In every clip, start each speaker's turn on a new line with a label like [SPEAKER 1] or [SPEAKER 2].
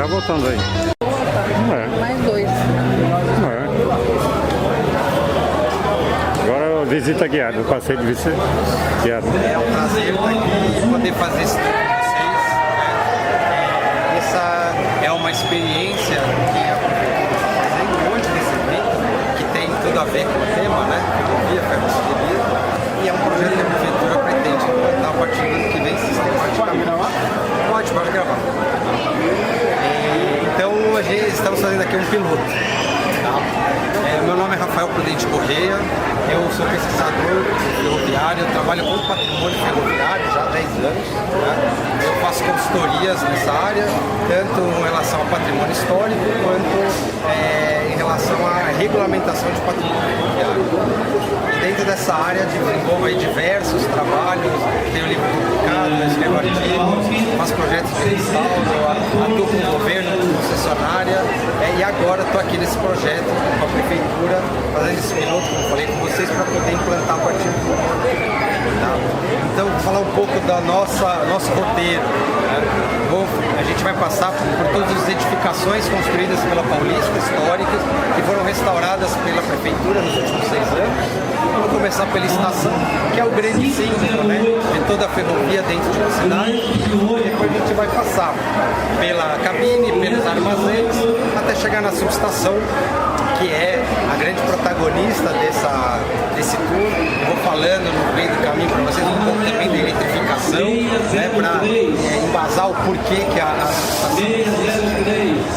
[SPEAKER 1] já voltando aí.
[SPEAKER 2] Mais 2.
[SPEAKER 1] Agora visita guiada, o passeio de visita guiada.
[SPEAKER 3] É um prazer estar aqui e poder fazer isso com vocês. Essa é uma experiência que a prefeitura está fazendo hoje nesse evento, que tem tudo a ver com o tema, né? Ferrovia, ferroviarismo. E é um projeto que a prefeitura pretende implantar a partir do ano que vem sistematicamente. Pode gravar. Então, estamos fazendo aqui um piloto. Meu nome é Rafael Prudente Correia, eu sou pesquisador ferroviário, eu trabalho com patrimônio ferroviário já há 10 anos. Né? Eu faço consultorias nessa área, tanto em relação ao patrimônio histórico, quanto em relação à regulamentação de patrimônio ferroviário. E dentro dessa área desenvolvo aí diversos trabalhos, tenho livro publicado, escrevo artigos, faço projetos de restauro, atuo com o governo, com concessionária, e agora estou aqui nesse projeto com a prefeitura, fazendo esse piloto, como eu falei com vocês, para poder implantar a partir do ano que vem. Tá? Então, vou falar um pouco da nosso roteiro. Né? A gente vai passar por todas as edificações construídas pela Paulista, históricas, que foram restauradas pela prefeitura nos últimos 6 anos. Vamos começar pela estação, que é o grande centro, né, de toda a ferrovia dentro de uma cidade. E depois a gente vai passar pela cabine, pelos armazéns, até chegar na subestação, que é a grande protagonista desse tour. Eu vou falando no meio do caminho para vocês um pouco também da eletrificação, né, para embasar o porquê que a subestação existe.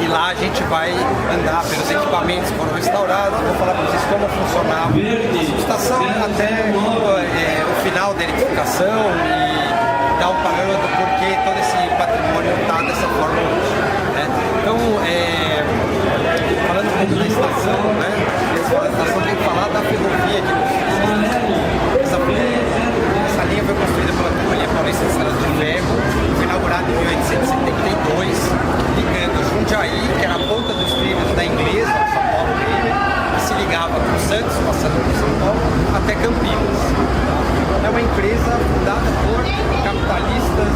[SPEAKER 3] E lá a gente vai andar pelos equipamentos que foram restaurados, vou falar para vocês como funcionava a subestação até o final da eletrificação e dar um panorama do porquê todo esse patrimônio está dessa forma hoje. Né? Então, falando um pouco da estação, né? A estação tem que falar da ferrovia que essa linha foi construída pela Companhia Paulista de Estradas de Ferro, foi inaugurada em 1872, ligando Jundiaí, que era a ponta dos trilhos da Inglesa, São Paulo River, que se ligava com Santos, passando por São Paulo, até Campinas. É uma empresa fundada por capitalistas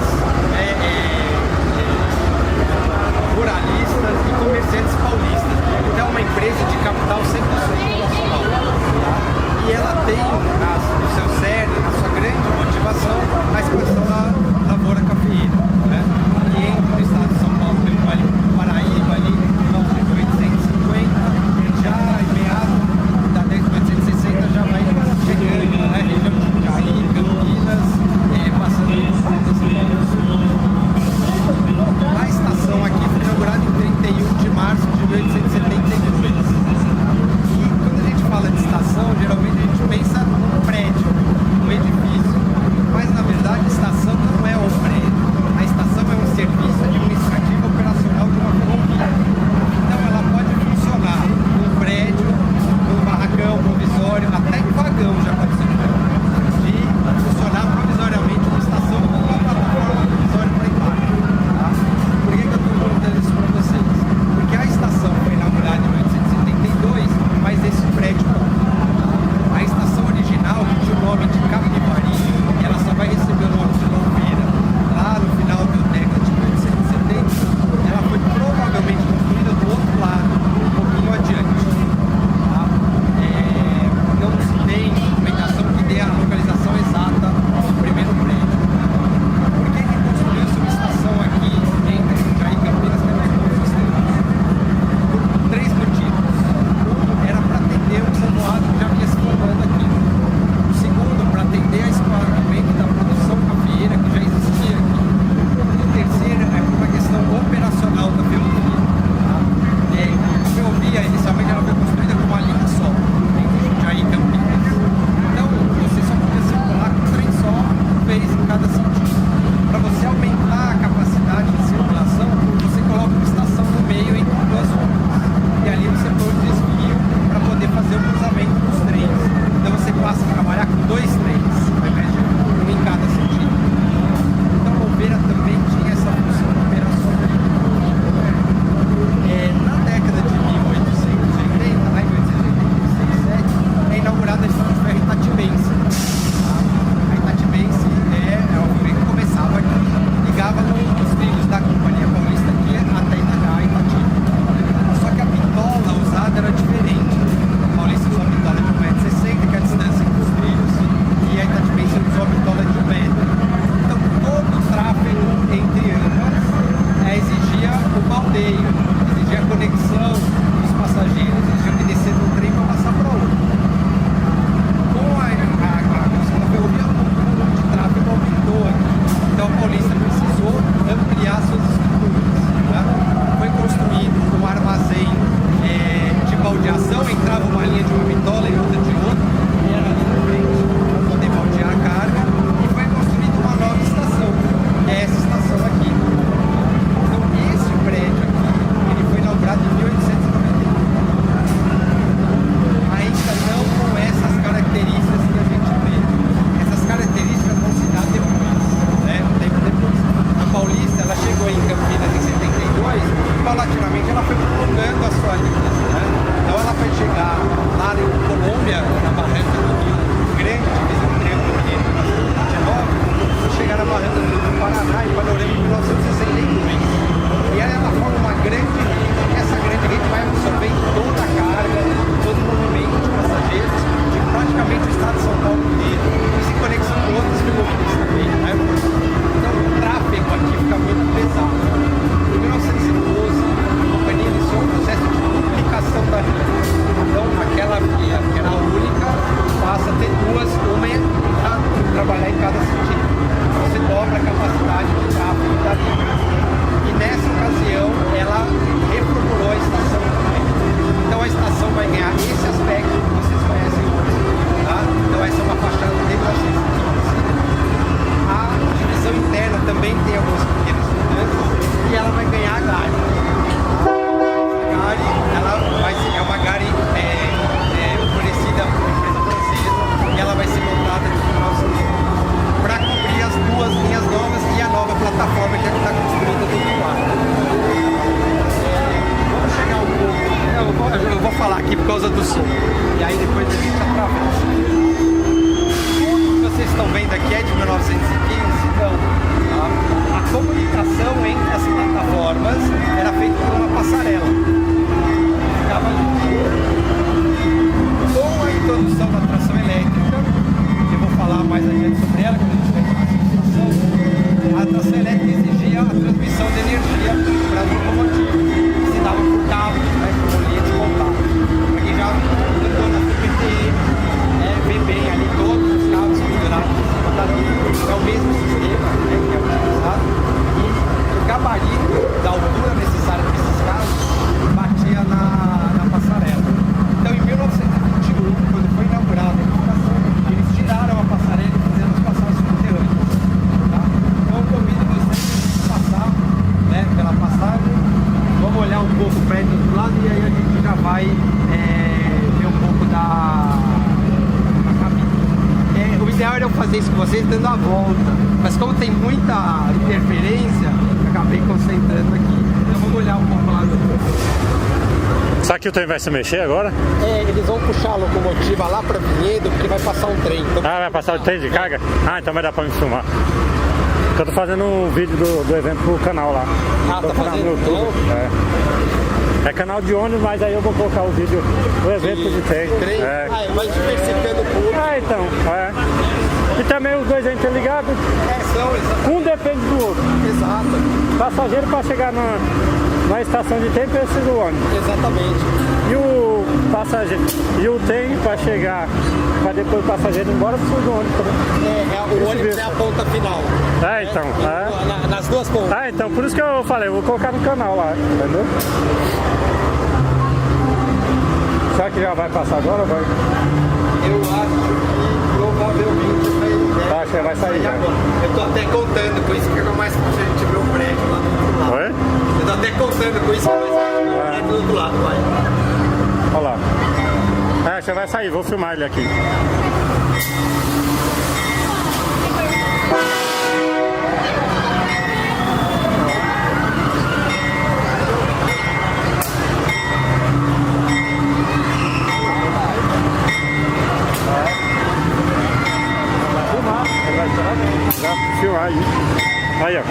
[SPEAKER 3] paulatinamente ela foi prolongando a sua linha, né? Então ela vai chegar lá em Colômbia, na barranca do Rio Grande, divisa do Triângulo Mineiro, em 1929, vai chegar na barranca do Rio Paraná, em Panorama, em 1962. E aí ela forma uma grande rede, e essa grande rede vai absorvendo toda a carga, todo o movimento de passageiros de praticamente o estado de São Paulo inteiro, isso em conexão com outras ferrovias também, né? Então o tráfego aqui fica muito pesado. Em 1912, a companhia iniciou um processo de duplicação da via. Então aquela via que era a única passa a ter duas, uma para trabalhar em cada sentido. Você dobra a capacidade de tráfego da linha. E nessa ocasião ela reformulou a estação também. Então a estação vai ganhar esse aspecto que vocês conhecem hoje. Tá? Então essa é uma fachada de 1915. A divisão interna também tem algumas pequenas mudanças e ela vai ganhar a gare. A gare é uma gare fornecida por uma empresa francesa e ela vai ser montada aqui no nosso para cobrir as duas linhas novas e a nova plataforma que está construída do outro lado. Vamos chegar um pouco. Eu vou falar aqui por causa do som. E aí depois a gente atravessa. Tudo que vocês estão vendo aqui é de 1915, então a comunicação entre as plataformas era feita por uma passarela. Ficava ali. Com a introdução da tração elétrica, eu vou falar mais adiante sobre ela quando a gente vai falar sobre a tração elétrica exigia a transmissão de energia para as locomotivas. Se dava por cabo, né, por linha de contato. Para quem já andou na CPTM, vê bem ali todos os cabos pendurados em cima da linha. É o mesmo sistema, né, que é utilizado. E o gabarito da altura necessária para esses cabos batia na passarela. Então, em 1921, quando foi inaugurada a estação, eles tiraram a passarela e fizeram as passagens subterrâneas. Tá? Então, eu convido vocês a passar, né, pela passagem. Vamos olhar um pouco o prédio do lado e aí a gente já vai ver um pouco da cabine. O ideal era eu fazer isso com vocês dando a volta, mas como tem muita interferência, acabei concentrando aqui. Então vamos olhar um pouco lá do...
[SPEAKER 1] Será que o trem vai se mexer agora?
[SPEAKER 3] Eles vão puxar a locomotiva lá para Vinhedo, porque vai passar um trem. Então...
[SPEAKER 1] Ah, vai passar o trem de carga? Ah, então vai dar pra me filmar. Eu tô fazendo um vídeo do evento pro canal lá.
[SPEAKER 3] Ah, tá fazendo
[SPEAKER 1] no YouTube. É canal de ônibus, mas aí eu vou colocar o vídeo do evento de trem.
[SPEAKER 3] Vai diversificando o público.
[SPEAKER 1] Então, E também os dois é interligados.
[SPEAKER 3] São,
[SPEAKER 1] um depende do outro.
[SPEAKER 3] exato.
[SPEAKER 1] Passageiro para chegar na estação de trem precisa do ônibus.
[SPEAKER 3] Exatamente.
[SPEAKER 1] E o passageiro e o trem para chegar, para depois o passageiro ir embora, precisa do ônibus também.
[SPEAKER 3] O ônibus é a ponta final.
[SPEAKER 1] Então.
[SPEAKER 3] Nas duas pontas.
[SPEAKER 1] Então, por isso que eu falei, eu vou colocar no canal lá, entendeu? Será que já vai passar agora ou vai?
[SPEAKER 3] Eu acho que provavelmente
[SPEAKER 1] Acho que vai sair já.
[SPEAKER 3] agora. Eu tô até contando com isso que fica mais fácil a gente ver o prédio lá do outro lado.
[SPEAKER 1] Oi?
[SPEAKER 3] Eu tô até contando com isso que vai sair o prédio do outro lado, vai.
[SPEAKER 1] Olha lá. Já vai sair, vou filmar ele aqui. Já filmar aí. Aí, ó.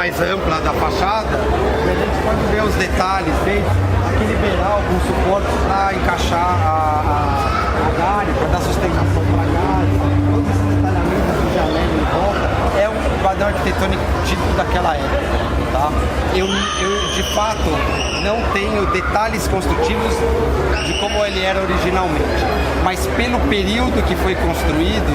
[SPEAKER 3] mais ampla da fachada, e a gente pode ver os detalhes feitos, aqui liberar alguns suportes para encaixar a galho, para dar sustentação para a galho, todo esse detalhamento aqui de alegre em volta, é um padrão arquitetônico típico daquela época. Tá? Eu, de fato, não tenho detalhes construtivos de como ele era originalmente, mas pelo período que foi construído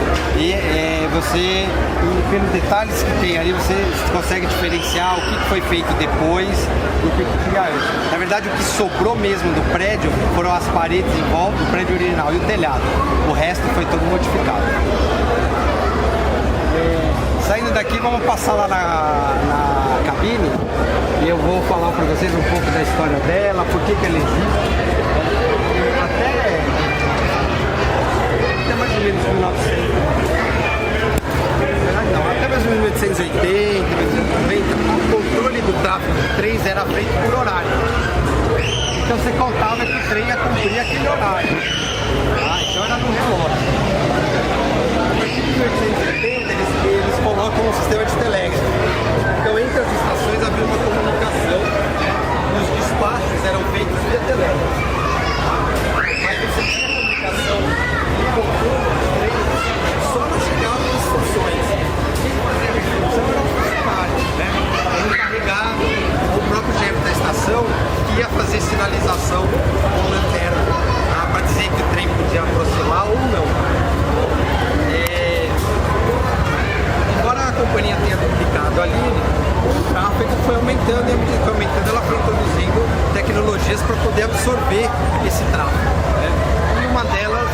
[SPEAKER 3] pelos detalhes que tem ali, você consegue diferenciar o que foi feito depois e o que tinha antes. Na verdade, o que sobrou mesmo do prédio foram as paredes em volta do prédio original e o telhado. O resto foi todo modificado. Saindo daqui, vamos passar lá na cabine e eu vou falar para vocês um pouco da história dela, por que ela existe. Até mais ou menos 1900. Não, até mais ou menos 1880, 1890, o controle do tráfego de trens era feito por horário. Então você contava que o trem ia cumprir aquele horário. Então era no relógio. A partir de 1880, eles colocam um sistema de telégrafo. Então entre as estações havia uma comunicação, os despachos eram feitos via telégrafo. Mas você tinha comunicação e controle dos trens só não chegava nas estações. Quem fazia a distribuição era o funcionário, né? O encarregado, o próprio chefe da estação, que ia fazer sinalização com lanterna, para dizer que o trem podia aproximar ou não. Embora a companhia tenha duplicado a linha, o tráfego foi aumentando e à medida que foi aumentando, ela foi introduzindo tecnologias para poder absorver esse tráfego. Né? E uma delas,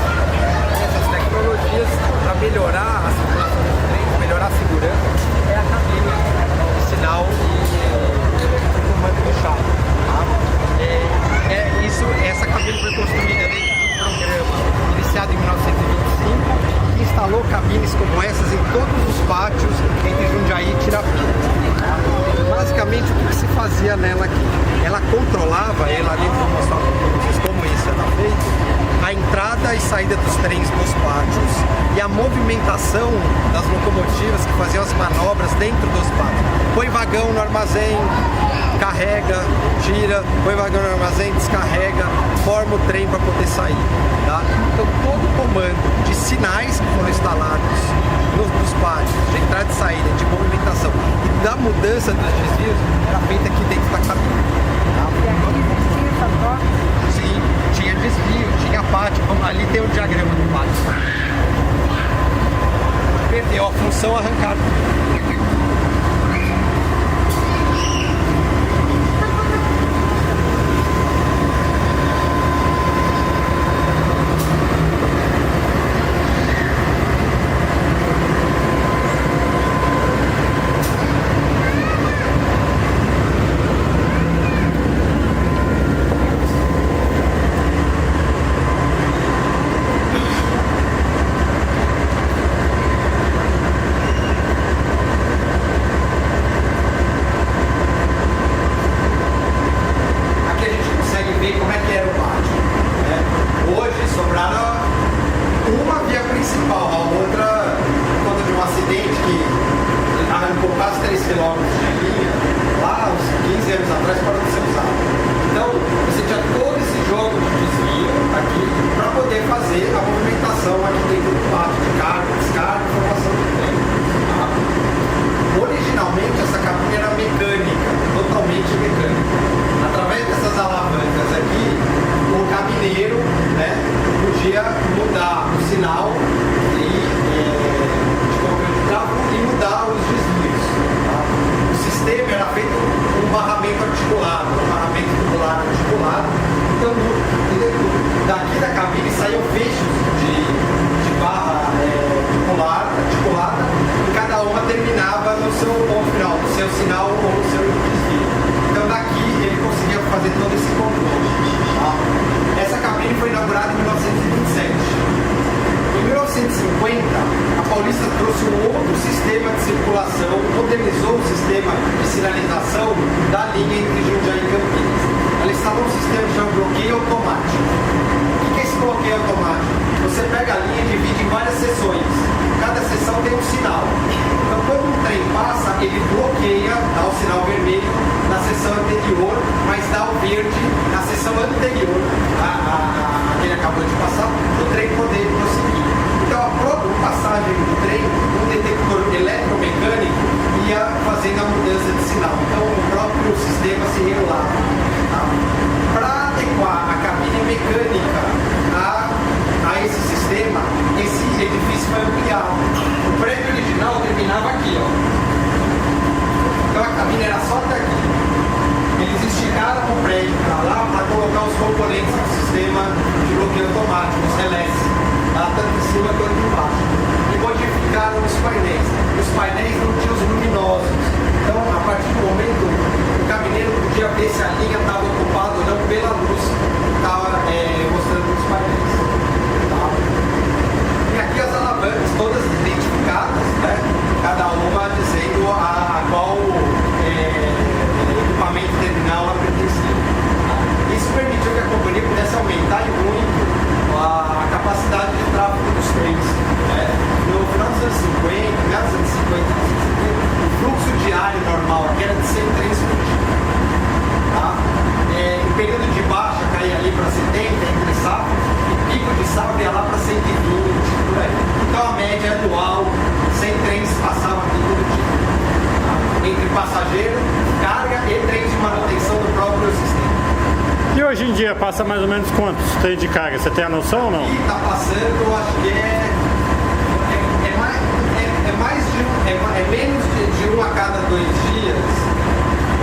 [SPEAKER 3] essas tecnologias, para melhorar a circulação dos trens, melhorar a segurança, é a cabine de sinal e comando do chave. Tá? Essa cabine foi construída dentro do programa iniciado em 1925, que instalou cabines como essas em todos os pátios entre Jundiaí e Tirapina. Basicamente, o que se fazia nela aqui? Ela controlava, ali vou mostrar para vocês como isso era feito, a entrada e saída dos trens nos pátios e a movimentação das locomotivas que faziam as manobras dentro dos pátios. Põe vagão no armazém, carrega, tira, põe vagão no armazém, descarrega, forma o trem para poder sair. Tá? Então todo o comando de sinais que foram instalados nos pátios, de entrada e saída, de movimentação e da mudança dos desvios era feita aqui dentro da cabine. Tá?
[SPEAKER 2] E aqui tinha essa troca?
[SPEAKER 3] Sim, tinha desvio, tinha pátio, ali tem o diagrama do pátio. Perdeu a função arrancada. ele bloqueia, dá o sinal vermelho na seção anterior, mas dá o verde na seção anterior a que ele acabou de passar, o trem poder prosseguir. Então a própria passagem do trem, um detector eletromecânico ia fazendo a mudança de sinal. Então o próprio sistema se regulava. Tá? Para adequar a cabine mecânica a esse sistema, esse edifício foi ampliado. O prédio original terminava aqui, ó. Então a cabine era só até aqui. Eles esticaram o prédio para lá para colocar os componentes do sistema de bloqueio automático, os relés, lá tanto em cima quanto embaixo. E modificaram os painéis. Os painéis não tinham os luminosos. Então, a partir do momento, o cabineiro podia ver se a linha estava ocupada ou não pela luz que estava mostrando nos painéis. Tá? E aqui as alavancas, todas identificadas, né? Cada uma dizendo a qual equipamento terminal ela pertencia. Isso permitiu que a companhia pudesse aumentar e muito a capacidade de tráfego dos trens. Né? No final dos anos 50, meados dos anos 50, o fluxo diário normal aqui era de 100 trens por dia. Tá? Em período de baixa caía ali para 70, entre safra, e pico de safra ia lá para 120, por aí. Então a média anual, 100 trens passavam aqui todo dia. Tá? Entre passageiro, carga e trens de manutenção do próprio sistema.
[SPEAKER 1] E hoje em dia passa mais ou menos quantos trens de carga? Você tem a noção ou não?
[SPEAKER 3] E está passando, eu acho que é menos de um a cada 2 dias.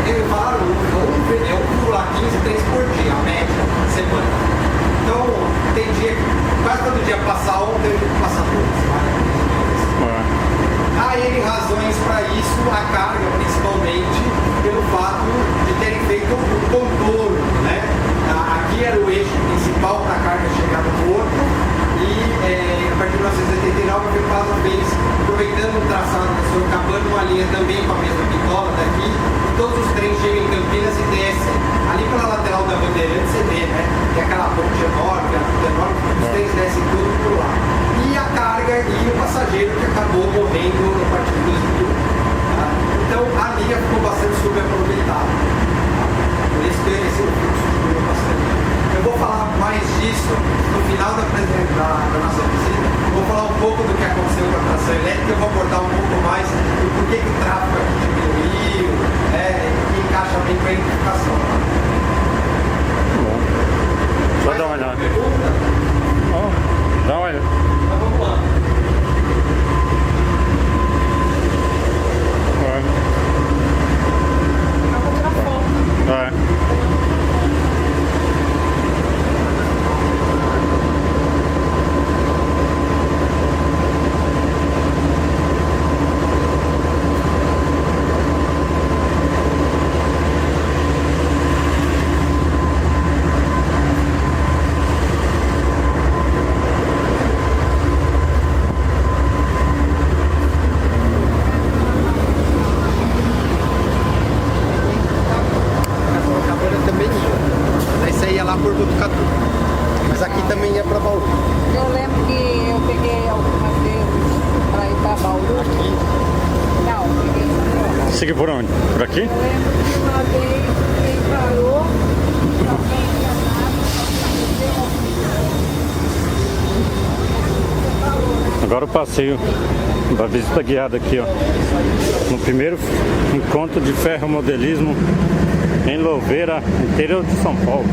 [SPEAKER 3] Eles falaram, é 1,15 trens por dia, a média, semana. Então, tem dia que quase todo dia passa um, tem dia que passa dois. Há N razões para isso, a carga principalmente, pelo fato de terem feito o contorno, né? Aqui era o eixo principal para a carga chegar no porto e a partir de 1989 a Fepasa fez, aproveitando o traçado da Sorocabana, uma linha também com a mesma bitola daqui, e todos os trens chegam em Campinas e descem. Ali pela lateral da Bandeirantes você vê, né? Tem aquela ponte enorme, os trens descem tudo por lá. E a carga e o passageiro que acabou morrendo a partir de 2001. Tá? Então a linha ficou bastante subaproveitada. Tá? Por isso que esse fluxo diminuiu bastante. Eu vou falar mais disso no final da nossa visita. Vou falar um pouco do que aconteceu com a tração elétrica. Eu vou abordar um pouco mais do porquê que o tráfego aqui diminuiu, que encaixa bem com a edificação. Tá?
[SPEAKER 1] Bom. Só dar uma olhada. Dá uma olhada.
[SPEAKER 3] Então vamos lá. Por Botucatu, mas aqui também é para Bauru.
[SPEAKER 2] Eu lembro que eu peguei algumas vezes para ir para Bauru.
[SPEAKER 3] Aqui?
[SPEAKER 2] Não, eu peguei para Bauru.
[SPEAKER 1] Siga por onde? Por aqui?
[SPEAKER 2] Eu lembro que uma vez quem parou,
[SPEAKER 1] Agora o passeio da visita guiada aqui, ó. No primeiro encontro de ferromodelismo em Louveira, interior de São Paulo.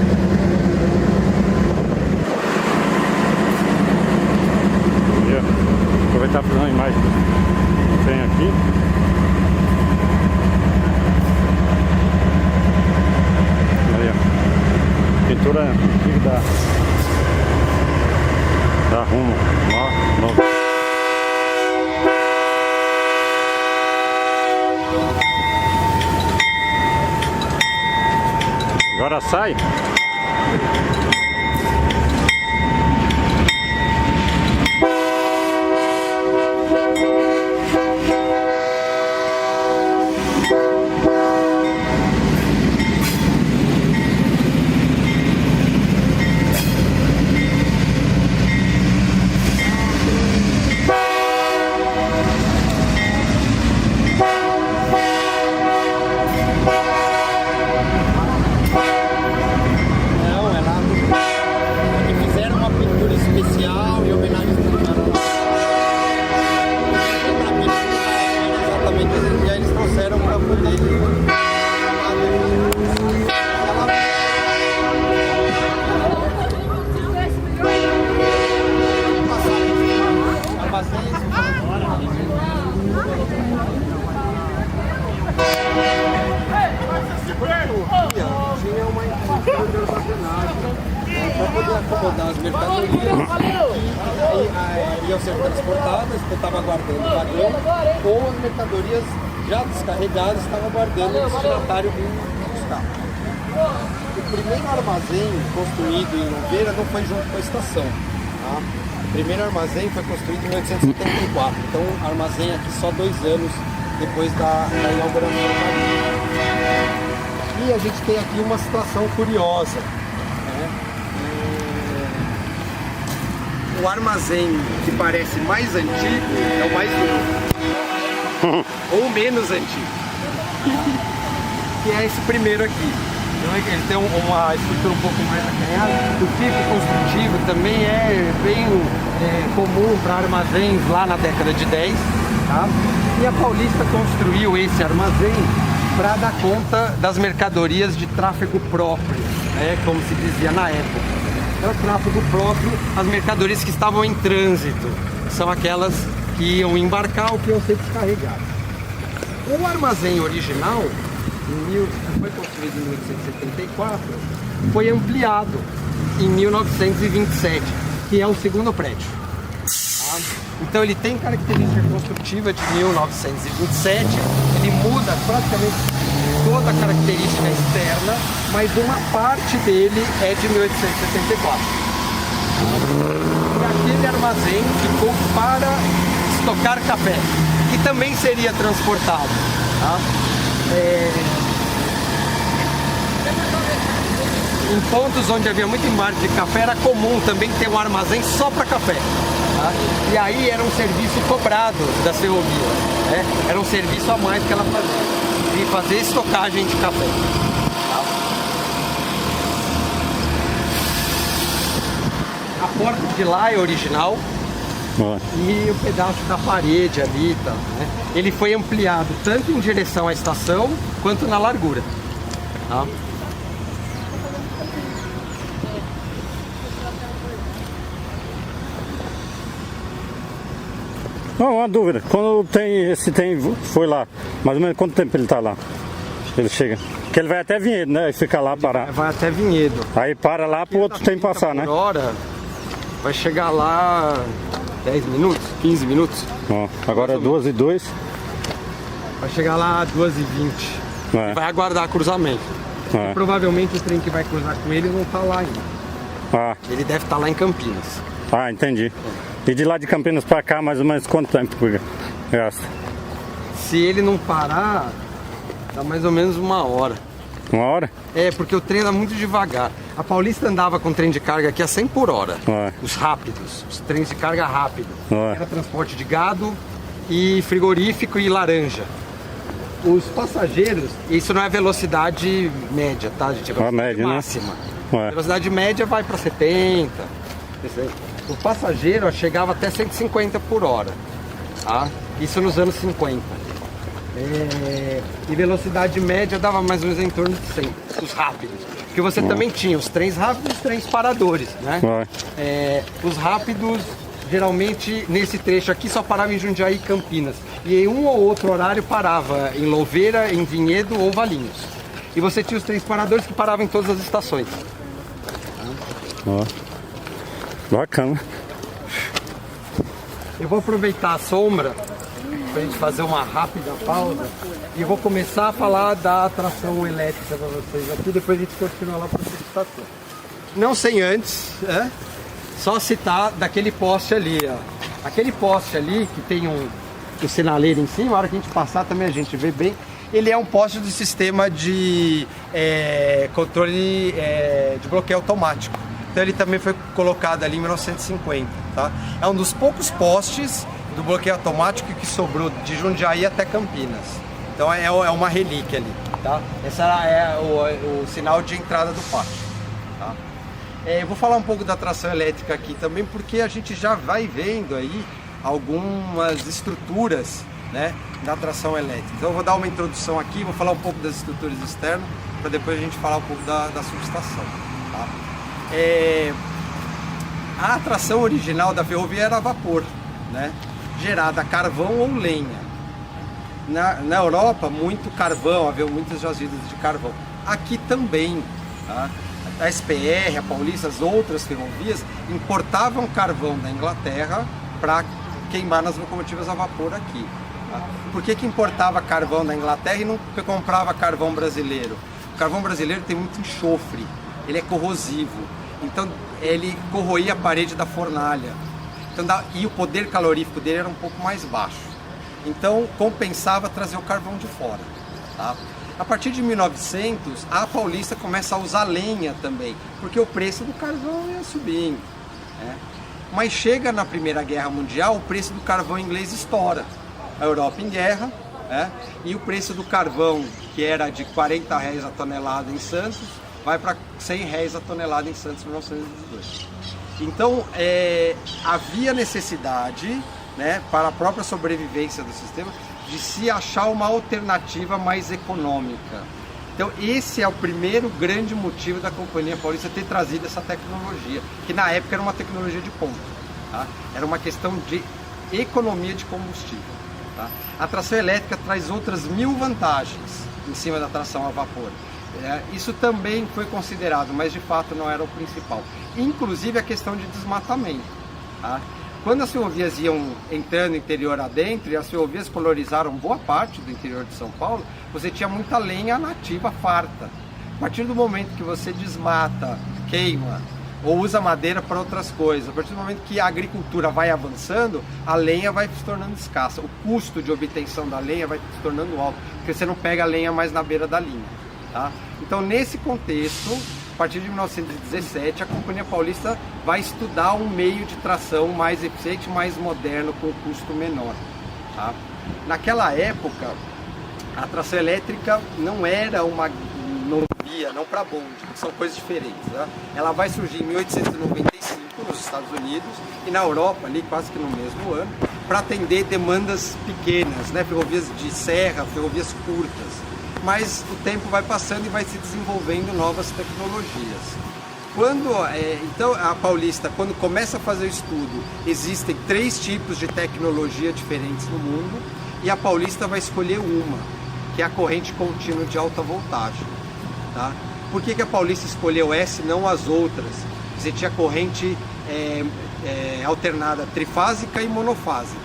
[SPEAKER 1] Aproveitar para fazer uma imagem que tem aqui. Aí, ó. Pintura antiga da Rumo. Ó, novo. Agora sai.
[SPEAKER 3] sistema de armazenagem para poder acomodar as mercadorias que iam ser transportadas, que eu estava aguardando o vagão, ou as mercadorias já descarregadas estavam aguardando o destinatário vir buscar. O primeiro armazém construído em Louveira não foi junto com a estação. Tá? O primeiro armazém foi construído em 1874, então armazém aqui só 2 anos depois da inauguração. E a gente tem aqui uma situação curiosa. Né? O armazém que parece mais antigo é o mais novo. Ou menos antigo. Que é esse primeiro aqui. Então, ele tem uma estrutura um pouco mais acanhada. O tipo construtivo também é bem comum para armazéns lá na década de 10. Tá? E a Paulista construiu esse armazém para dar conta das mercadorias de tráfego próprio, né? Como se dizia na época. Era tráfego próprio, as mercadorias que estavam em trânsito. São aquelas que iam embarcar ou que iam ser descarregadas. O armazém original, foi construído em 1874, foi ampliado em 1927, que é o segundo prédio. Tá? Então ele tem característica construtiva de 1927, ele muda praticamente toda a característica externa, mas uma parte dele é de 1874. E aquele armazém ficou para estocar café, que também seria transportado. Tá? Em pontos onde havia muito embarque de café, era comum também ter um armazém só para café. Tá? E aí era um serviço cobrado da ferrovia. Né? Era um serviço a mais que ela fazia, de fazer estocagem de café. Tá? A porta de lá é original. E o pedaço da parede ali, tá, né? Ele foi ampliado tanto em direção à estação quanto na largura. Tá?
[SPEAKER 1] Não, uma dúvida, quando foi lá, mais ou menos quanto tempo ele tá lá? Ele chega? Porque ele vai até Vinhedo, né? E fica lá parar.
[SPEAKER 3] Vai até Vinhedo.
[SPEAKER 1] Aí para lá pro outro tempo passar, né?
[SPEAKER 3] Hora, vai chegar lá 10 minutos, 15 minutos.
[SPEAKER 1] Ó, agora é 2h02.
[SPEAKER 3] Vai chegar lá 2h20.
[SPEAKER 1] É.
[SPEAKER 3] Vai aguardar cruzamento.
[SPEAKER 1] É.
[SPEAKER 3] E provavelmente o trem que vai cruzar com ele não tá lá ainda.
[SPEAKER 1] Ah.
[SPEAKER 3] Ele deve estar lá em Campinas.
[SPEAKER 1] Ah, entendi. E de lá de Campinas pra cá, mais ou menos quanto tempo gasta?
[SPEAKER 3] Se ele não parar, dá mais ou menos 1 hora.
[SPEAKER 1] 1 hora?
[SPEAKER 3] É, porque o trem anda muito devagar. A Paulista andava com trem de carga aqui a 100 por hora. Os rápidos, os trens de carga rápido. Era transporte de gado e frigorífico e laranja. Os passageiros, isso não é velocidade média, tá, gente? É velocidade
[SPEAKER 1] média,
[SPEAKER 3] máxima.
[SPEAKER 1] Né?
[SPEAKER 3] A velocidade média vai para 70. O passageiro chegava até 150 por hora. Tá? Isso nos anos 50. E velocidade média dava mais ou menos em torno de 100, os rápidos. Porque você também tinha os trens rápidos e os trens paradores, né? Os rápidos, geralmente, nesse trecho aqui, só parava em Jundiaí e Campinas. E em um ou outro horário parava em Louveira, em Vinhedo ou Valinhos. E você tinha os trens paradores que paravam em todas as estações.
[SPEAKER 1] Bacana.
[SPEAKER 3] Eu vou aproveitar a sombra para a gente fazer uma rápida pausa e vou começar a falar da atração elétrica para vocês aqui, depois a gente continua lá para a estação. Não sem antes, só citar daquele poste ali, ó. Aquele poste ali que tem um sinaleiro em cima, a hora que a gente passar também a gente vê bem. Ele é um poste do sistema de controle de bloqueio automático. Então ele também foi colocado ali em 1950, tá? É um dos poucos postes do bloqueio automático que sobrou de Jundiaí até Campinas. Então é uma relíquia ali, tá? Esse é o sinal de entrada do pátio, tá? Eu vou falar um pouco da tração elétrica aqui também, porque a gente já vai vendo aí algumas estruturas, né, da tração elétrica. Então eu vou dar uma introdução aqui, vou falar um pouco das estruturas externas, para depois a gente falar um pouco da subestação, tá? A tração original da ferrovia era a vapor, né? Gerada a carvão ou lenha. Na Europa, muito carvão, havia muitos jazidos de carvão. Aqui também, tá? a SPR, a Paulista, as outras ferrovias importavam carvão da Inglaterra para queimar nas locomotivas a vapor aqui. Tá? Por que importava carvão da Inglaterra e não comprava carvão brasileiro? O carvão brasileiro tem muito enxofre, ele é corrosivo, então ele corroía a parede da fornalha. Então, e o poder calorífico dele era um pouco mais baixo. Então compensava trazer o carvão de fora. Tá? A partir de 1900, a Paulista começa a usar lenha também, porque o preço do carvão ia subindo. Né? Mas chega na Primeira Guerra Mundial, o preço do carvão inglês estoura. A Europa em guerra, né? E o preço do carvão, que era de R$40 a tonelada em Santos, vai para R$100 a tonelada em Santos em 1918. Então, havia necessidade, né, para a própria sobrevivência do sistema, de se achar uma alternativa mais econômica. Então esse é o primeiro grande motivo da Companhia Paulista ter trazido essa tecnologia, que na época era uma tecnologia de ponta, tá? Era uma questão de economia de combustível. Tá? A tração elétrica traz outras 1000 vantagens em cima da tração a vapor. Isso também foi considerado, mas de fato não era o principal. Inclusive a questão de desmatamento. Tá? Quando as ferrovias iam entrando interior adentro, e as ferrovias colonizaram boa parte do interior de São Paulo, você tinha muita lenha nativa farta. A partir do momento que você desmata, queima, ou usa madeira para outras coisas, a partir do momento que a agricultura vai avançando, a lenha vai se tornando escassa. O custo de obtenção da lenha vai se tornando alto, porque você não pega a lenha mais na beira da linha. Tá? Então, nesse contexto, a partir de 1917, a Companhia Paulista vai estudar um meio de tração mais eficiente, mais moderno, com custo menor. Tá? Naquela época, a tração elétrica não era uma novia, não para bonde, são coisas diferentes. Tá? Ela vai surgir em 1895 nos Estados Unidos e na Europa, ali quase que no mesmo ano, para atender demandas pequenas, né? Ferrovias de serra, ferrovias curtas. Mas o tempo vai passando e vai se desenvolvendo novas tecnologias. Então a Paulista, quando começa a fazer o estudo, existem 3 tipos de tecnologia diferentes no mundo e a Paulista vai escolher uma, que é a corrente contínua de alta voltagem. Tá? Por que a Paulista escolheu essa e não as outras? Você tinha corrente alternada trifásica e monofásica.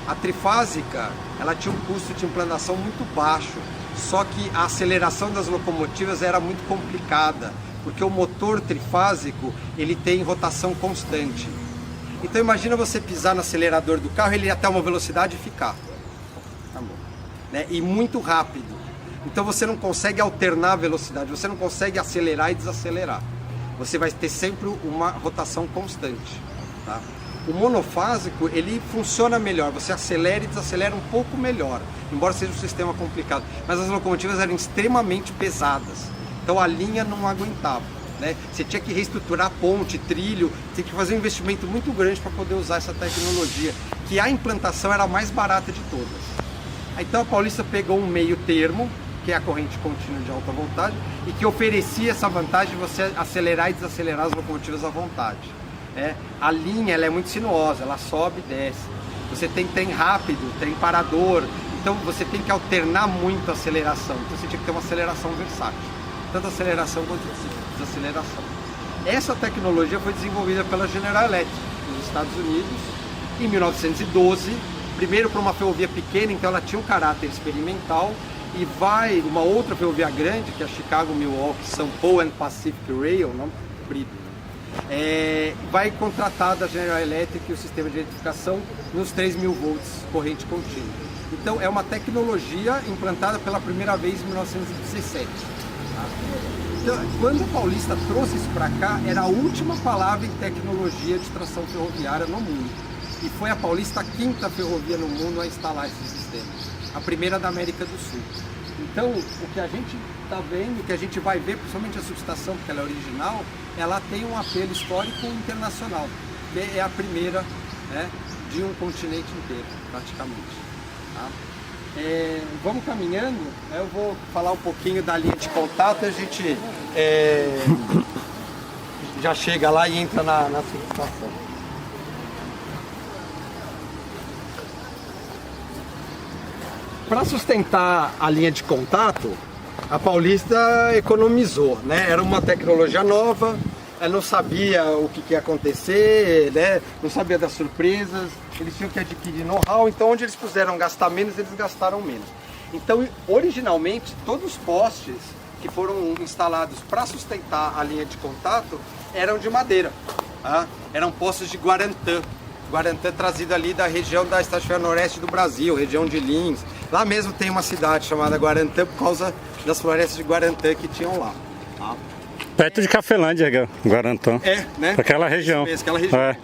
[SPEAKER 3] A trifásica, ela tinha um custo de implantação muito baixo. Só que a aceleração das locomotivas era muito complicada, porque o motor trifásico ele tem rotação constante. Então imagina você pisar no acelerador do carro, ele ir até uma velocidade e ficar. Tá bom. Né? E muito rápido. Então você não consegue alternar a velocidade, você não consegue acelerar e desacelerar. Você vai ter sempre uma rotação constante. Tá? O monofásico, ele funciona melhor, você acelera e desacelera um pouco melhor, embora seja um sistema complicado. Mas as locomotivas eram extremamente pesadas, então a linha não aguentava. Né? Você tinha que reestruturar a ponte, trilho, tinha que fazer um investimento muito grande para poder usar essa tecnologia, que a implantação era a mais barata de todas. Então a Paulista pegou um meio termo, que é a corrente contínua de alta voltagem, e que oferecia essa vantagem de você acelerar e desacelerar as locomotivas à vontade. A linha ela é muito sinuosa, ela sobe e desce. Você tem trem rápido, trem parador, então você tem que alternar muito a aceleração. Então você tinha que ter uma aceleração versátil, tanto aceleração quanto desaceleração. Essa tecnologia foi desenvolvida pela General Electric nos Estados Unidos em 1912, primeiro para uma ferrovia pequena, então ela tinha um caráter experimental, e vai uma outra ferrovia grande, que é a Chicago, Milwaukee, St. Paul and Pacific Rail, não híbrido. Vai contratar da General Electric o sistema de eletrificação nos 3.000 volts corrente contínua. Então é uma tecnologia implantada pela primeira vez em 1917. Tá? Então, quando a Paulista trouxe isso para cá, era a última palavra em tecnologia de tração ferroviária no mundo. E foi a Paulista a 5ª ferrovia no mundo a instalar esse sistema. A primeira da América do Sul. Então, o que a gente está vendo, o que a gente vai ver, principalmente a subestação, porque ela é original, ela tem um apelo histórico internacional, que é a primeira, né, de um continente inteiro, praticamente. Tá? Vamos caminhando, eu vou falar um pouquinho da linha de contato e a gente já chega lá e entra na subestação. Para sustentar a linha de contato, A Paulista economizou, né? Era uma tecnologia nova, não sabia o que ia acontecer, né? Não sabia das surpresas, eles tinham que adquirir know-how, então onde eles puderam gastar menos, eles gastaram menos. Então, originalmente, todos os postes que foram instalados para sustentar a linha de contato eram de madeira, tá? Eram postes de Guarantã. Guarantã trazido ali da região da Estrada Noroeste do Brasil, região de Lins. Lá mesmo tem uma cidade chamada Guarantã por causa das florestas de Guarantã que tinham lá. Tá?
[SPEAKER 1] Perto de Cafelândia, Guarantã.
[SPEAKER 3] É, né?
[SPEAKER 1] Aquela região.
[SPEAKER 3] Mesmo, aquela região.
[SPEAKER 1] É.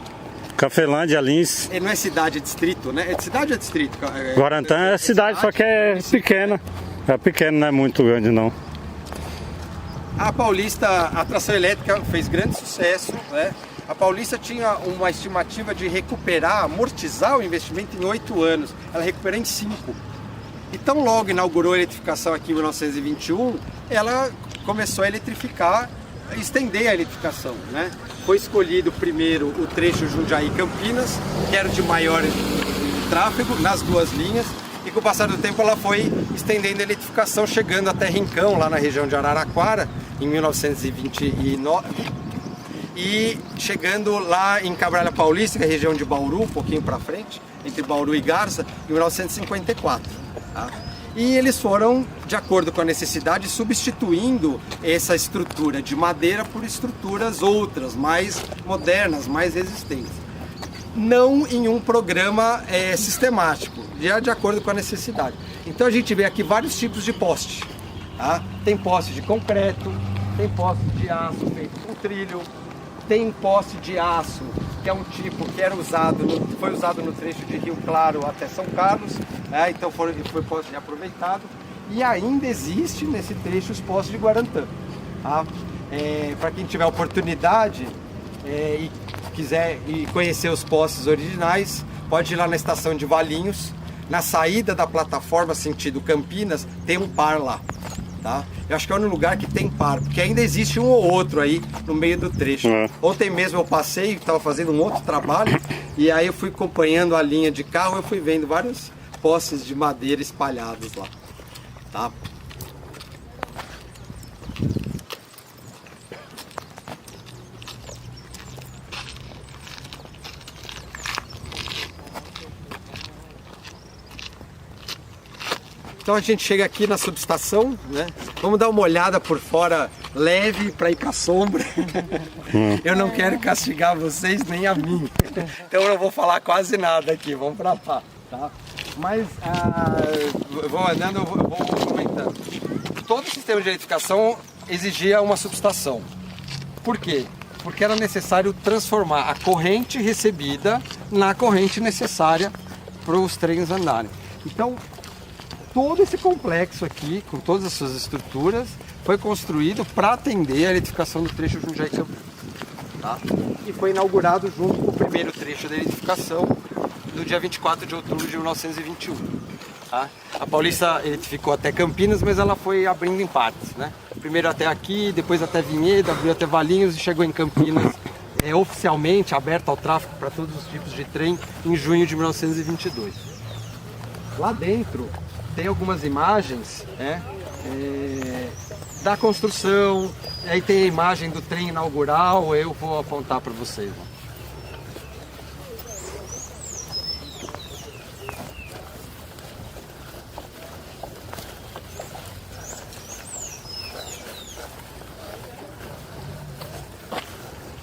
[SPEAKER 1] Cafelândia, Lins.
[SPEAKER 3] Não é cidade, é distrito, né? É cidade ou é distrito?
[SPEAKER 1] Guarantã é cidade, só que é pequena. É pequena, não é muito grande não.
[SPEAKER 3] A Paulista, a tração elétrica fez grande sucesso, né? A Paulista tinha uma estimativa de recuperar, amortizar o investimento em 8 anos. Ela recuperou em 5. Então, logo inaugurou a eletrificação aqui em 1921, ela começou a eletrificar, estender a eletrificação, né? Foi escolhido primeiro o trecho Jundiaí-Campinas, que era o de maior tráfego, nas 2 linhas, e com o passar do tempo ela foi estendendo a eletrificação, chegando até Rincão, lá na região de Araraquara, em 1929, e chegando lá em Cabralha Paulista, que é a região de Bauru, um pouquinho para frente, entre Bauru e Garça, em 1954. Tá? E eles foram, de acordo com a necessidade, substituindo essa estrutura de madeira por estruturas outras, mais modernas, mais resistentes. Não em um programa sistemático, já de acordo com a necessidade. Então a gente vê aqui vários tipos de poste. Tá? Tem poste de concreto, tem poste de aço feito com trilho, tem poste de aço, que é um tipo que foi usado no trecho de Rio Claro até São Carlos, então foi poste aproveitado. E ainda existe nesse trecho os postes de Guarantã. Tá? Para quem tiver oportunidade e quiser conhecer os postes originais, pode ir lá na estação de Valinhos. Na saída da plataforma sentido Campinas, tem um par lá. Tá? Eu acho que é o único lugar que tem par, porque ainda existe um ou outro aí no meio do trecho. Ontem mesmo eu passei, estava fazendo um outro trabalho, e aí eu fui acompanhando a linha de carro, eu fui vendo vários postes de madeira espalhados lá. Tá? Então a gente chega aqui na subestação, né? Vamos dar uma olhada por fora leve para ir para a sombra. Eu não quero castigar vocês nem a mim, então eu não vou falar quase nada aqui, vamos para lá, tá? Mas eu vou andando, eu vou comentando. Todo o sistema de eletrificação exigia uma subestação. Por quê? Porque era necessário transformar a corrente recebida na corrente necessária para os trens andarem. Então, todo esse complexo aqui, com todas as suas estruturas, foi construído para atender a eletrificação do trecho Jundiaí-Campinas. Tá? E foi inaugurado junto com o primeiro trecho da eletrificação no dia 24 de outubro de 1921. Tá? A Paulista eletrificou até Campinas, mas ela foi abrindo em partes, né? Primeiro até aqui, depois até Vinhedo, abriu até Valinhos e chegou em Campinas oficialmente aberta ao tráfego para todos os tipos de trem em junho de 1922. Lá dentro tem algumas imagens da construção, aí tem a imagem do trem inaugural, eu vou apontar para vocês.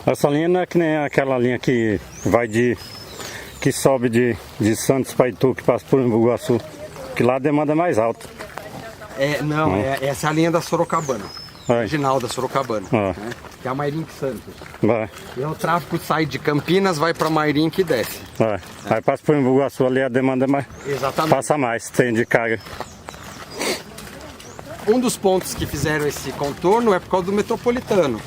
[SPEAKER 1] Essa linha não é que nem aquela linha que vai que sobe de Santos para Itu, que passa por Embu-Guaçu, que lá a demanda é mais alta.
[SPEAKER 3] Essa é a linha da Sorocabana, original da Sorocabana, né? Que é a Mairink Santos. E o tráfego sai de Campinas, vai para Mairink e desce.
[SPEAKER 1] Aí passa por Embu-Guaçu, ali a demanda é mais.
[SPEAKER 3] Exatamente.
[SPEAKER 1] Passa mais, tem de carga.
[SPEAKER 3] Um dos pontos que fizeram esse contorno é por causa do metropolitano.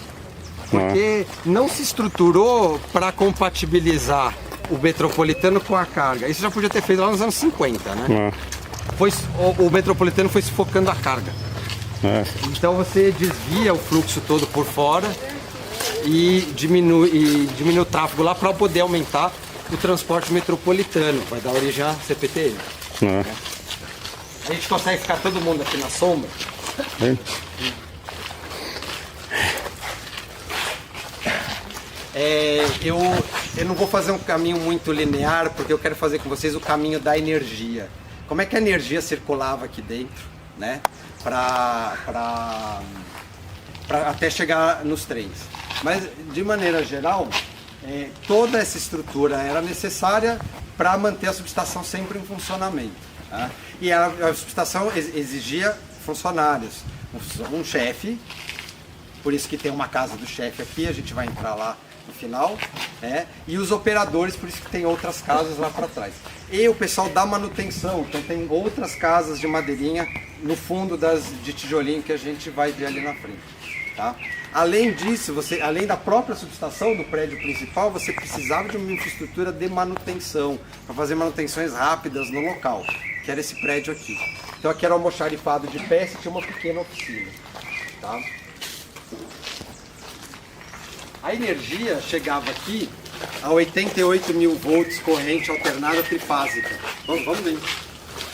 [SPEAKER 3] Porque não se estruturou para compatibilizar o metropolitano com a carga. Isso já podia ter feito lá nos anos 50, né? O metropolitano foi sufocando a carga. Então você desvia o fluxo todo por fora e diminui o tráfego lá para poder aumentar o transporte metropolitano. Vai dar origem à CPTM. A gente consegue ficar todo mundo aqui na sombra. Eu não vou fazer um caminho muito linear, porque eu quero fazer com vocês o caminho da energia. Como é que a energia circulava aqui dentro, né? Até chegar nos trens. Mas, de maneira geral, toda essa estrutura era necessária para manter a subestação sempre em funcionamento. Tá? E a subestação exigia funcionários, um chefe, por isso que tem uma casa do chefe aqui, a gente vai entrar lá no final, e os operadores, por isso que tem outras casas lá para trás. E o pessoal da manutenção, então tem outras casas de madeirinha no fundo de tijolinho que a gente vai ver ali na frente. Tá? Além disso, além da própria subestação do prédio principal, você precisava de uma infraestrutura de manutenção, para fazer manutenções rápidas no local, que era esse prédio aqui. Então aqui era um almoxarifado de peça e tinha uma pequena oficina. Tá? A energia chegava aqui a 88 mil volts corrente alternada trifásica. Vamos ver.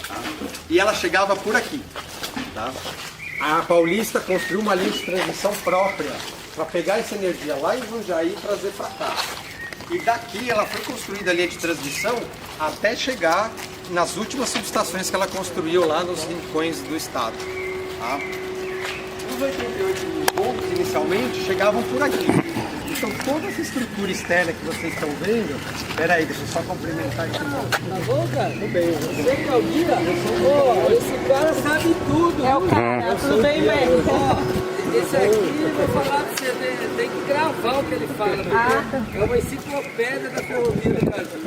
[SPEAKER 3] Tá? E ela chegava por aqui. Tá? A Paulista construiu uma linha de transmissão própria para pegar essa energia lá em Jundiaí e trazer para cá. E daqui ela foi construída a linha de transmissão até chegar nas últimas subestações que ela construiu lá nos rincões do estado. Tá? Os 88 mil volts inicialmente chegavam por aqui. Então toda essa estrutura externa que vocês estão vendo... Espera aí, deixa eu só complementar aqui.
[SPEAKER 4] Tá bom, cara?
[SPEAKER 3] Tudo bem.
[SPEAKER 4] Você que é o guia? Esse cara sabe tudo.
[SPEAKER 2] É o cara, tudo bem, velho?
[SPEAKER 4] Esse aqui, vou falar pra você, tem que gravar o que ele fala. É uma enciclopédia da ferrovia do Brasil.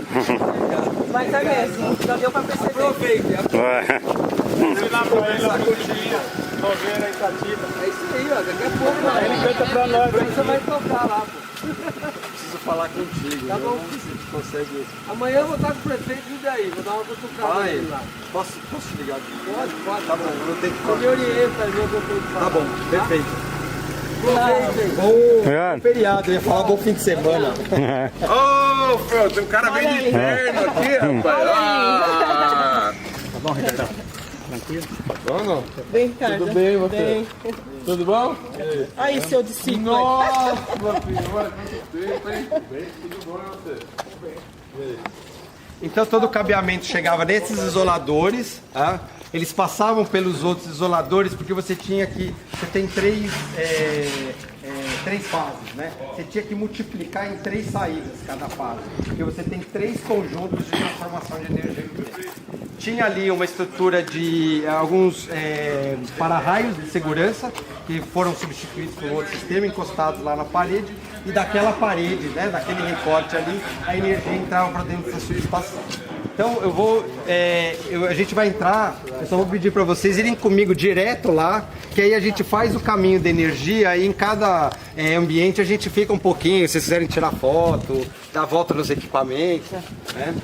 [SPEAKER 2] Mas é mesmo, já deu pra perceber.
[SPEAKER 4] Aproveite.
[SPEAKER 1] Ensinar pra ele a curtinha, Noveira Itatiba.
[SPEAKER 4] É isso aí, ó. Daqui a pouco
[SPEAKER 1] Ele canta pra nós.
[SPEAKER 4] você vai tocar lá, pô.
[SPEAKER 3] Preciso falar contigo.
[SPEAKER 4] Tá bom.
[SPEAKER 3] Se a gente consegue...
[SPEAKER 4] Amanhã eu vou estar com o prefeito de Jundiaí, vou dar uma cutucada nele lá.
[SPEAKER 3] Posso te ligar aqui?
[SPEAKER 4] Pode.
[SPEAKER 3] Tá bom, eu não tenho que
[SPEAKER 4] Você me orienta, viu, o que eu tenho que falar.
[SPEAKER 3] Tá bom, perfeito.
[SPEAKER 4] Aproveite.
[SPEAKER 3] Bom feriado, eu ia falar bom fim de semana. Ô, Fel, tem um cara meio de inverno aqui, rapaz.
[SPEAKER 1] Tá bom, Ricardo? Tranquilo?
[SPEAKER 3] Bom, não?
[SPEAKER 2] Bem, Ricardo.
[SPEAKER 3] Tudo bem, você?
[SPEAKER 2] Bem.
[SPEAKER 3] Tudo bom?
[SPEAKER 2] Aí, seu discípulo.
[SPEAKER 3] Nossa, filho, olha quanto tempo, hein? Tudo bom, e você? Então todo o cabeamento chegava nesses isoladores, tá? Eles passavam pelos outros isoladores, porque você tinha que... Você tem três fases, né? Você tinha que multiplicar em 3 saídas cada fase, porque você tem 3 conjuntos de transformação de energia aqui dentro. Tinha ali uma estrutura de alguns para-raios de segurança, que foram substituídos por outro sistema, encostados lá na parede, e daquela parede, né, daquele recorte ali, a energia entrava para dentro da sua estação. Então a gente vai entrar, eu só vou pedir para vocês irem comigo direto lá, que aí a gente faz o caminho da energia e em cada ambiente a gente fica um pouquinho, se vocês quiserem tirar foto, dar a volta nos equipamentos, né?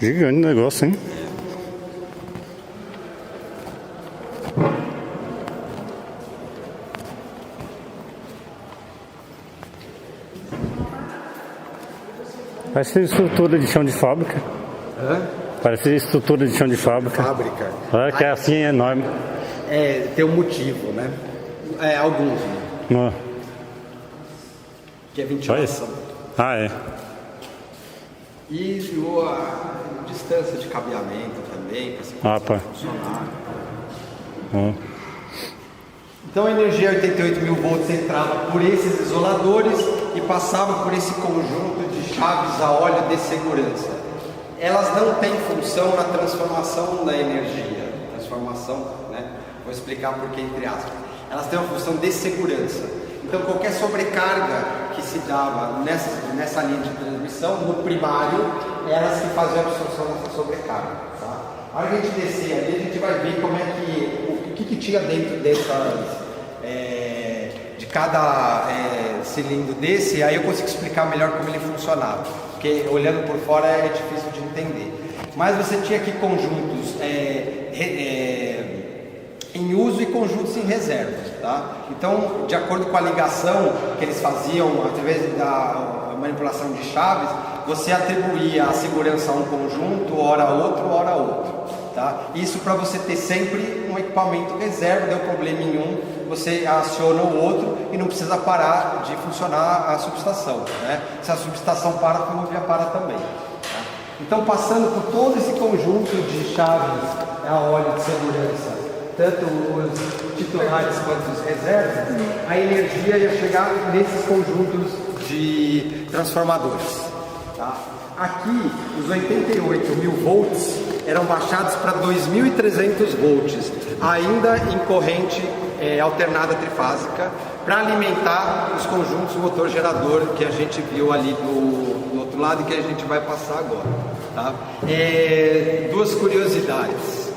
[SPEAKER 1] Gigante o negócio, hein? Parece estrutura de chão de fábrica. Parece estrutura de chão de fábrica. Olha que é assim, é enorme.
[SPEAKER 3] Tem um motivo, né? Alguns, né?
[SPEAKER 1] Não.
[SPEAKER 3] Que é ventilação.
[SPEAKER 1] Ah, é.
[SPEAKER 3] E a distância de cabeamento também, para funcionar. Então a energia 88 mil volts entrava por esses isoladores e passava por esse conjunto de chaves a óleo de segurança. Elas não têm função na transformação da energia. Transformação, né? Vou explicar por que entre aspas. Elas têm uma função de segurança. Então qualquer sobrecarga que se dava nessa linha de transmissão, no primário, elas que faziam a absorção dessa sobrecarga. Tá? A hora que a gente descer ali, a gente vai ver como é que, o que tinha dentro dessas, de cada cilindro desse, aí eu consigo explicar melhor como ele funcionava, porque olhando por fora é difícil de entender. Mas você tinha aqui conjuntos em uso e conjuntos em reserva, tá? Então, de acordo com a ligação que eles faziam através da manipulação de chaves, você atribuía a segurança a um conjunto, hora a outro, tá? Isso para você ter sempre um equipamento reserva, deu problema em um, você aciona o outro e não precisa parar de funcionar a subestação, né? Se a subestação para, a ferrovia para também. Tá? Então, passando por todo esse conjunto de chaves a óleo de segurança, tanto os titulares quanto os reservas, a energia ia chegar nesses conjuntos de transformadores. Tá? Aqui, os 88.000 volts eram baixados para 2.300 volts, ainda em corrente alternada trifásica, para alimentar os conjuntos motor-gerador que a gente viu ali do outro lado e que a gente vai passar agora. Tá? Duas curiosidades.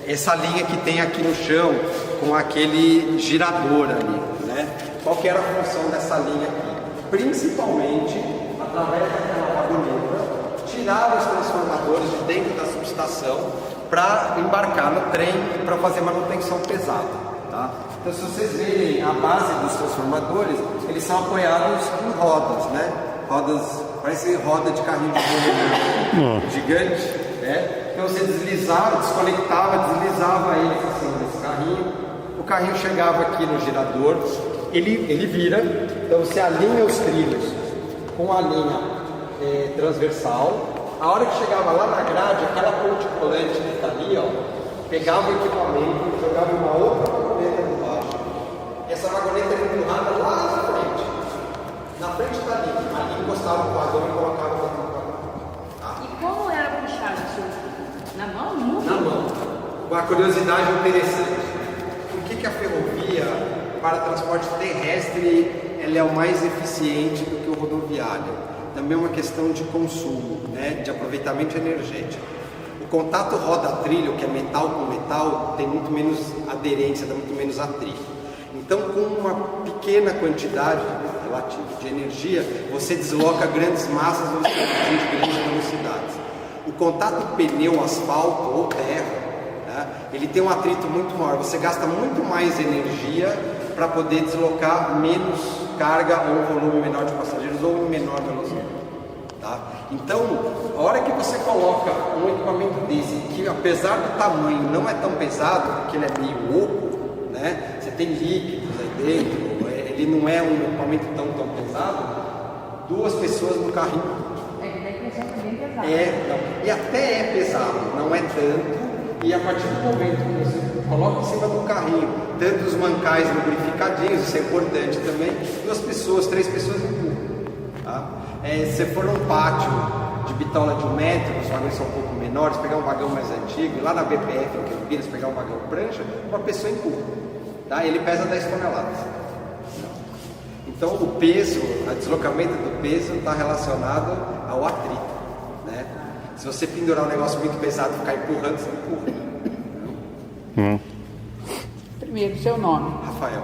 [SPEAKER 3] Essa linha que tem aqui no chão, com aquele girador ali, né? Qual que era a função dessa linha aqui? Principalmente, através daquela vagoneta, tirar os transformadores de dentro da subestação para embarcar no trem e para fazer manutenção pesada. Tá? Então, se vocês verem a base dos transformadores, eles são apoiados em rodas, né? Rodas, parece roda de carrinho de boi gigante, né? Então você deslizava, desconectava, deslizava ele assim nesse carrinho, o carrinho chegava aqui no girador, ele vira, então você alinha os trilhos com a linha transversal, a hora que chegava lá na grade, aquela ponte colante que está ali, ó, pegava o equipamento, jogava uma outra vagoneta por baixo, essa vagoneta era empurrada lá na frente da linha, ali encostava o vagão e colocava o vagão.
[SPEAKER 2] E como era puxado isso? Na mão?
[SPEAKER 3] Na mão. Uma curiosidade interessante. Por que a ferrovia para transporte terrestre ela é o mais eficiente do que o rodoviário? Também é uma questão de consumo, né? De aproveitamento energético. O contato roda-trilho, que é metal com metal, tem muito menos aderência, dá muito menos atrito. Então, com uma pequena quantidade relativa de energia, você desloca grandes massas ou de grandes velocidades. O contato pneu-asfalto ou terra, né, ele tem um atrito muito maior. Você gasta muito mais energia para poder deslocar menos carga ou um volume menor de passageiros ou em menor velocidade. Tá? Então, a hora que você coloca um equipamento desse, que apesar do tamanho não é tão pesado, porque ele é meio oco, né, você tem líquidos aí dentro, ele não é um equipamento tão pesado, duas pessoas no carrinho. E até é pesado, não é tanto, e a partir do momento que você coloca em cima do carrinho, tanto os mancais lubrificadinhos, isso é importante também, 2 pessoas, 3 pessoas empurram. Tá? Se for num pátio de bitola de 1 metro, os vagões são um pouco menores, pegar um vagão mais antigo, lá na BPF, em Campinas, pegar um vagão prancha, uma pessoa empurra. Tá? Ele pesa 10 toneladas. Então o peso, o deslocamento do peso está relacionado ao atrito. Né? Se você pendurar um negócio muito pesado e ficar empurrando, você empurra.
[SPEAKER 2] Primeiro, seu nome?
[SPEAKER 3] Rafael.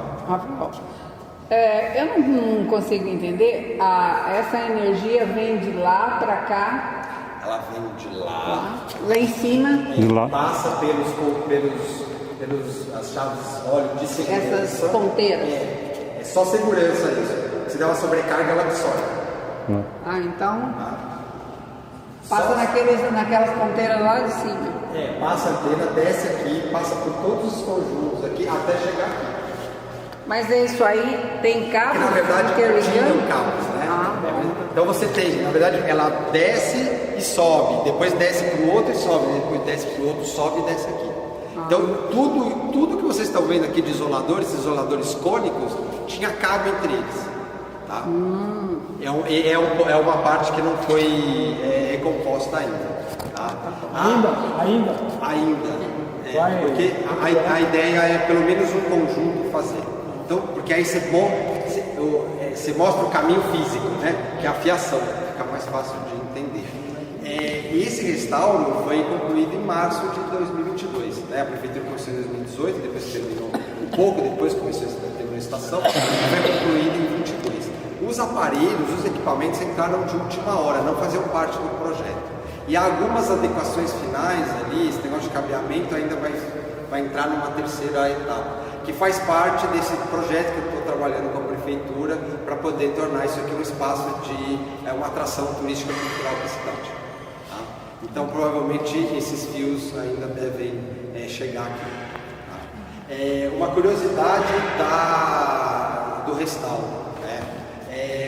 [SPEAKER 2] Eu não consigo entender. Essa energia vem de lá para cá.
[SPEAKER 3] Ela vem de lá.
[SPEAKER 2] Lá em cima.
[SPEAKER 1] De lá.
[SPEAKER 3] Passa pelos as chaves óleo de segurança.
[SPEAKER 2] Essas ponteiras.
[SPEAKER 3] É só segurança isso. Se der uma sobrecarga, ela absorve.
[SPEAKER 2] Então. Passa naquelas ponteiras lá de cima.
[SPEAKER 3] Passa a antena, desce aqui, passa por todos os conjuntos aqui até chegar aqui.
[SPEAKER 2] Mas isso aí tem cabos?
[SPEAKER 3] Na verdade,
[SPEAKER 2] interligando?
[SPEAKER 3] tem cabos, né? Então você tem, na verdade, ela desce e sobe, depois desce para o outro e sobe, depois desce para o outro, sobe e desce aqui. Então tudo que vocês estão vendo aqui de isoladores, esses isoladores cônicos, tinha cabo entre eles. Tá? É uma parte que não foi recomposta ainda. Tá? Ainda. Porque a ideia é pelo menos um conjunto fazer. Então, porque aí você mostra o caminho físico, né? Que é a fiação, fica mais fácil de entender. Esse restauro foi concluído em março de 2022. Né? A prefeitura começou em 2018, depois terminou um pouco, depois terminou a estação, foi concluído em 2022. Os aparelhos, os equipamentos entraram de última hora, não faziam parte do projeto. E há algumas adequações finais ali, esse negócio de cabeamento ainda vai entrar numa terceira etapa, que faz parte desse projeto que eu estou trabalhando com a prefeitura para poder tornar isso aqui um espaço de uma atração turística e cultural para a cidade. Tá? Então, provavelmente, esses fios ainda devem chegar aqui. Tá? Uma curiosidade do restauro. Né?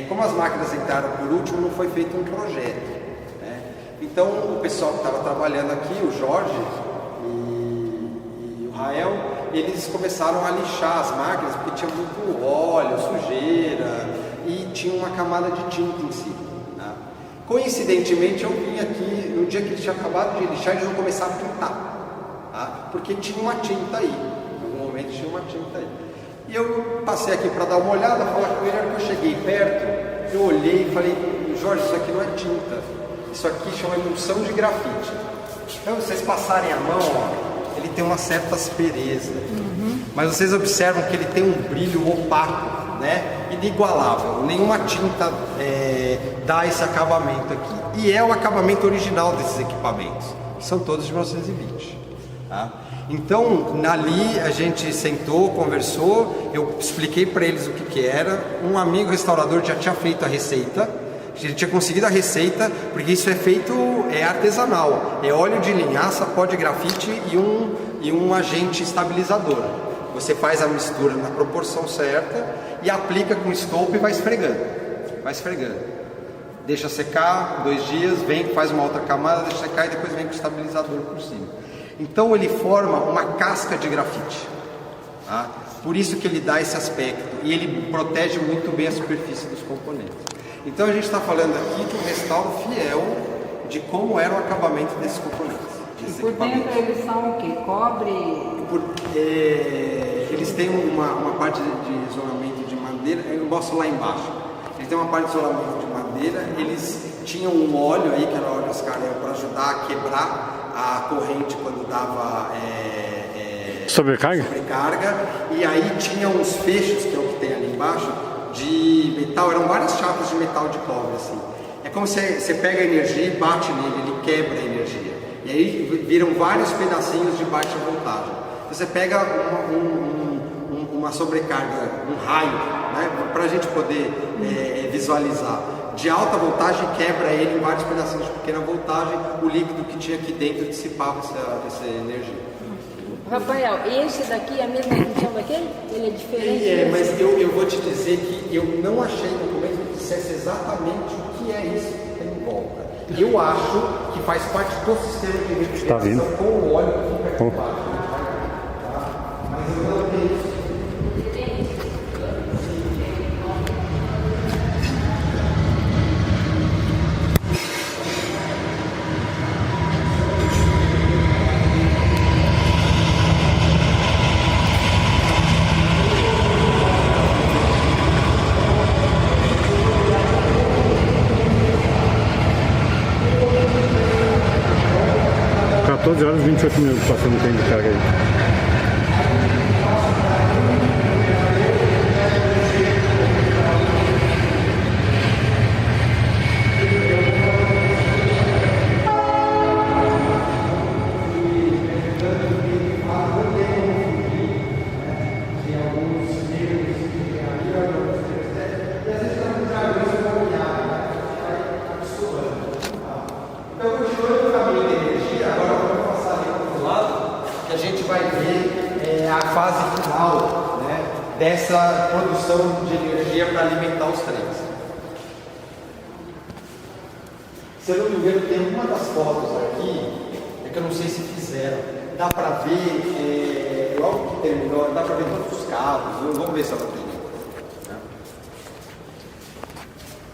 [SPEAKER 3] Como as máquinas entraram por último, não foi feito um projeto. Né? Então, o pessoal que estava trabalhando aqui, o Jorge e o Rael, eles começaram a lixar as máquinas porque tinha muito óleo, sujeira e tinha uma camada de tinta em si. Tá? Coincidentemente, eu vim aqui no dia que eles tinham acabado de lixar, eles vão começar a pintar, tá? Porque tinha uma tinta aí, em algum momento tinha uma tinta aí. E eu passei aqui para dar uma olhada, falar com ele. Na hora que eu cheguei perto, eu olhei e falei: Jorge, isso aqui não é tinta, isso aqui chama emulsão de grafite. Então, se vocês passarem a mão, ó, ele tem uma certa aspereza, mas vocês observam que ele tem um brilho opaco, né? Inigualável. Nenhuma tinta dá esse acabamento aqui. E é o acabamento original desses equipamentos, que são todos de 1920. Tá? Então, ali a gente sentou, conversou, eu expliquei para eles o que era. Um amigo restaurador já tinha feito a receita. Ele tinha conseguido a receita, porque isso é feito, artesanal. É óleo de linhaça, pó de grafite e um agente estabilizador. Você faz a mistura na proporção certa e aplica com estopa e vai esfregando. Vai esfregando. Deixa secar 2 dias, vem, faz uma outra camada, deixa secar e depois vem com o estabilizador por cima. Então ele forma uma casca de grafite. Tá? Por isso que ele dá esse aspecto. E ele protege muito bem a superfície dos componentes. Então a gente está falando aqui de um restauro fiel de como era o acabamento desses componentes.
[SPEAKER 2] E por dentro eles são o quê? Cobre?
[SPEAKER 3] Eles têm uma parte de isolamento de madeira, eu mostro lá embaixo. Eles têm uma parte de isolamento de madeira, eles tinham um óleo aí, que era óleo ascarel, para ajudar a quebrar a corrente quando dava
[SPEAKER 1] sobrecarga,
[SPEAKER 3] e aí tinha uns fechos, que é o que tem ali embaixo, de metal, eram várias chapas de metal de cobre, assim. É como se você pega a energia e bate nele, ele quebra a energia. E aí viram vários pedacinhos de baixa voltagem. Você pega uma sobrecarga, um raio, né, para a gente poder visualizar. De alta voltagem, quebra ele em vários pedacinhos de pequena voltagem, o líquido que tinha aqui dentro dissipava essa energia.
[SPEAKER 5] Rafael, esse daqui é a mesma função daquele? Ele é diferente?
[SPEAKER 3] Mas eu vou te dizer que eu não achei no documento que dissesse exatamente o que é isso que tem em volta. Eu acho que faz parte do sistema de refrigeração com o óleo que fica aqui embaixo. Tá? Mas eu não tenho isso.
[SPEAKER 1] Horas e 28 minutos passando o tempo de carga aí.
[SPEAKER 3] Dessa produção de energia para alimentar os trens. Se eu não me engano, tem uma das fotos aqui, é que eu não sei se fizeram, dá para ver, logo que terminou, dá para ver todos os cabos, vamos ver se ela tem.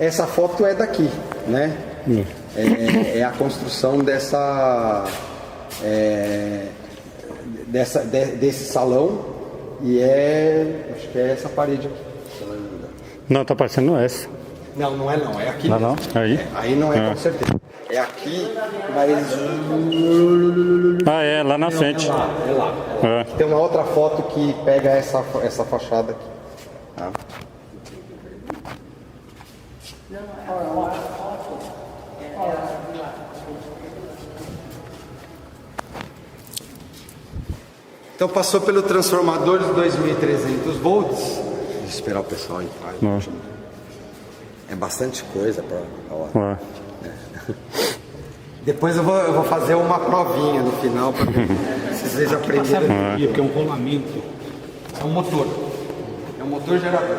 [SPEAKER 3] Essa foto é daqui, né? É a construção desse salão. E acho que é essa parede aqui.
[SPEAKER 1] Não, tá parecendo essa.
[SPEAKER 3] Não é não, é aqui.
[SPEAKER 1] Não, aí?
[SPEAKER 3] Aí não é com certeza. é aqui, mas...
[SPEAKER 1] Ah, é, lá na frente.
[SPEAKER 3] É lá.
[SPEAKER 1] É.
[SPEAKER 3] Tem uma outra foto que pega essa fachada aqui. Tá? Então passou pelo transformador de 2.300 volts. Vou esperar o pessoal entrar.
[SPEAKER 1] Nossa.
[SPEAKER 3] É bastante coisa para
[SPEAKER 1] Ué.
[SPEAKER 3] Depois eu vou fazer uma provinha no final para vocês aprenderem.
[SPEAKER 6] Porque é um rolamento.
[SPEAKER 3] É um motor. É um motor gerador.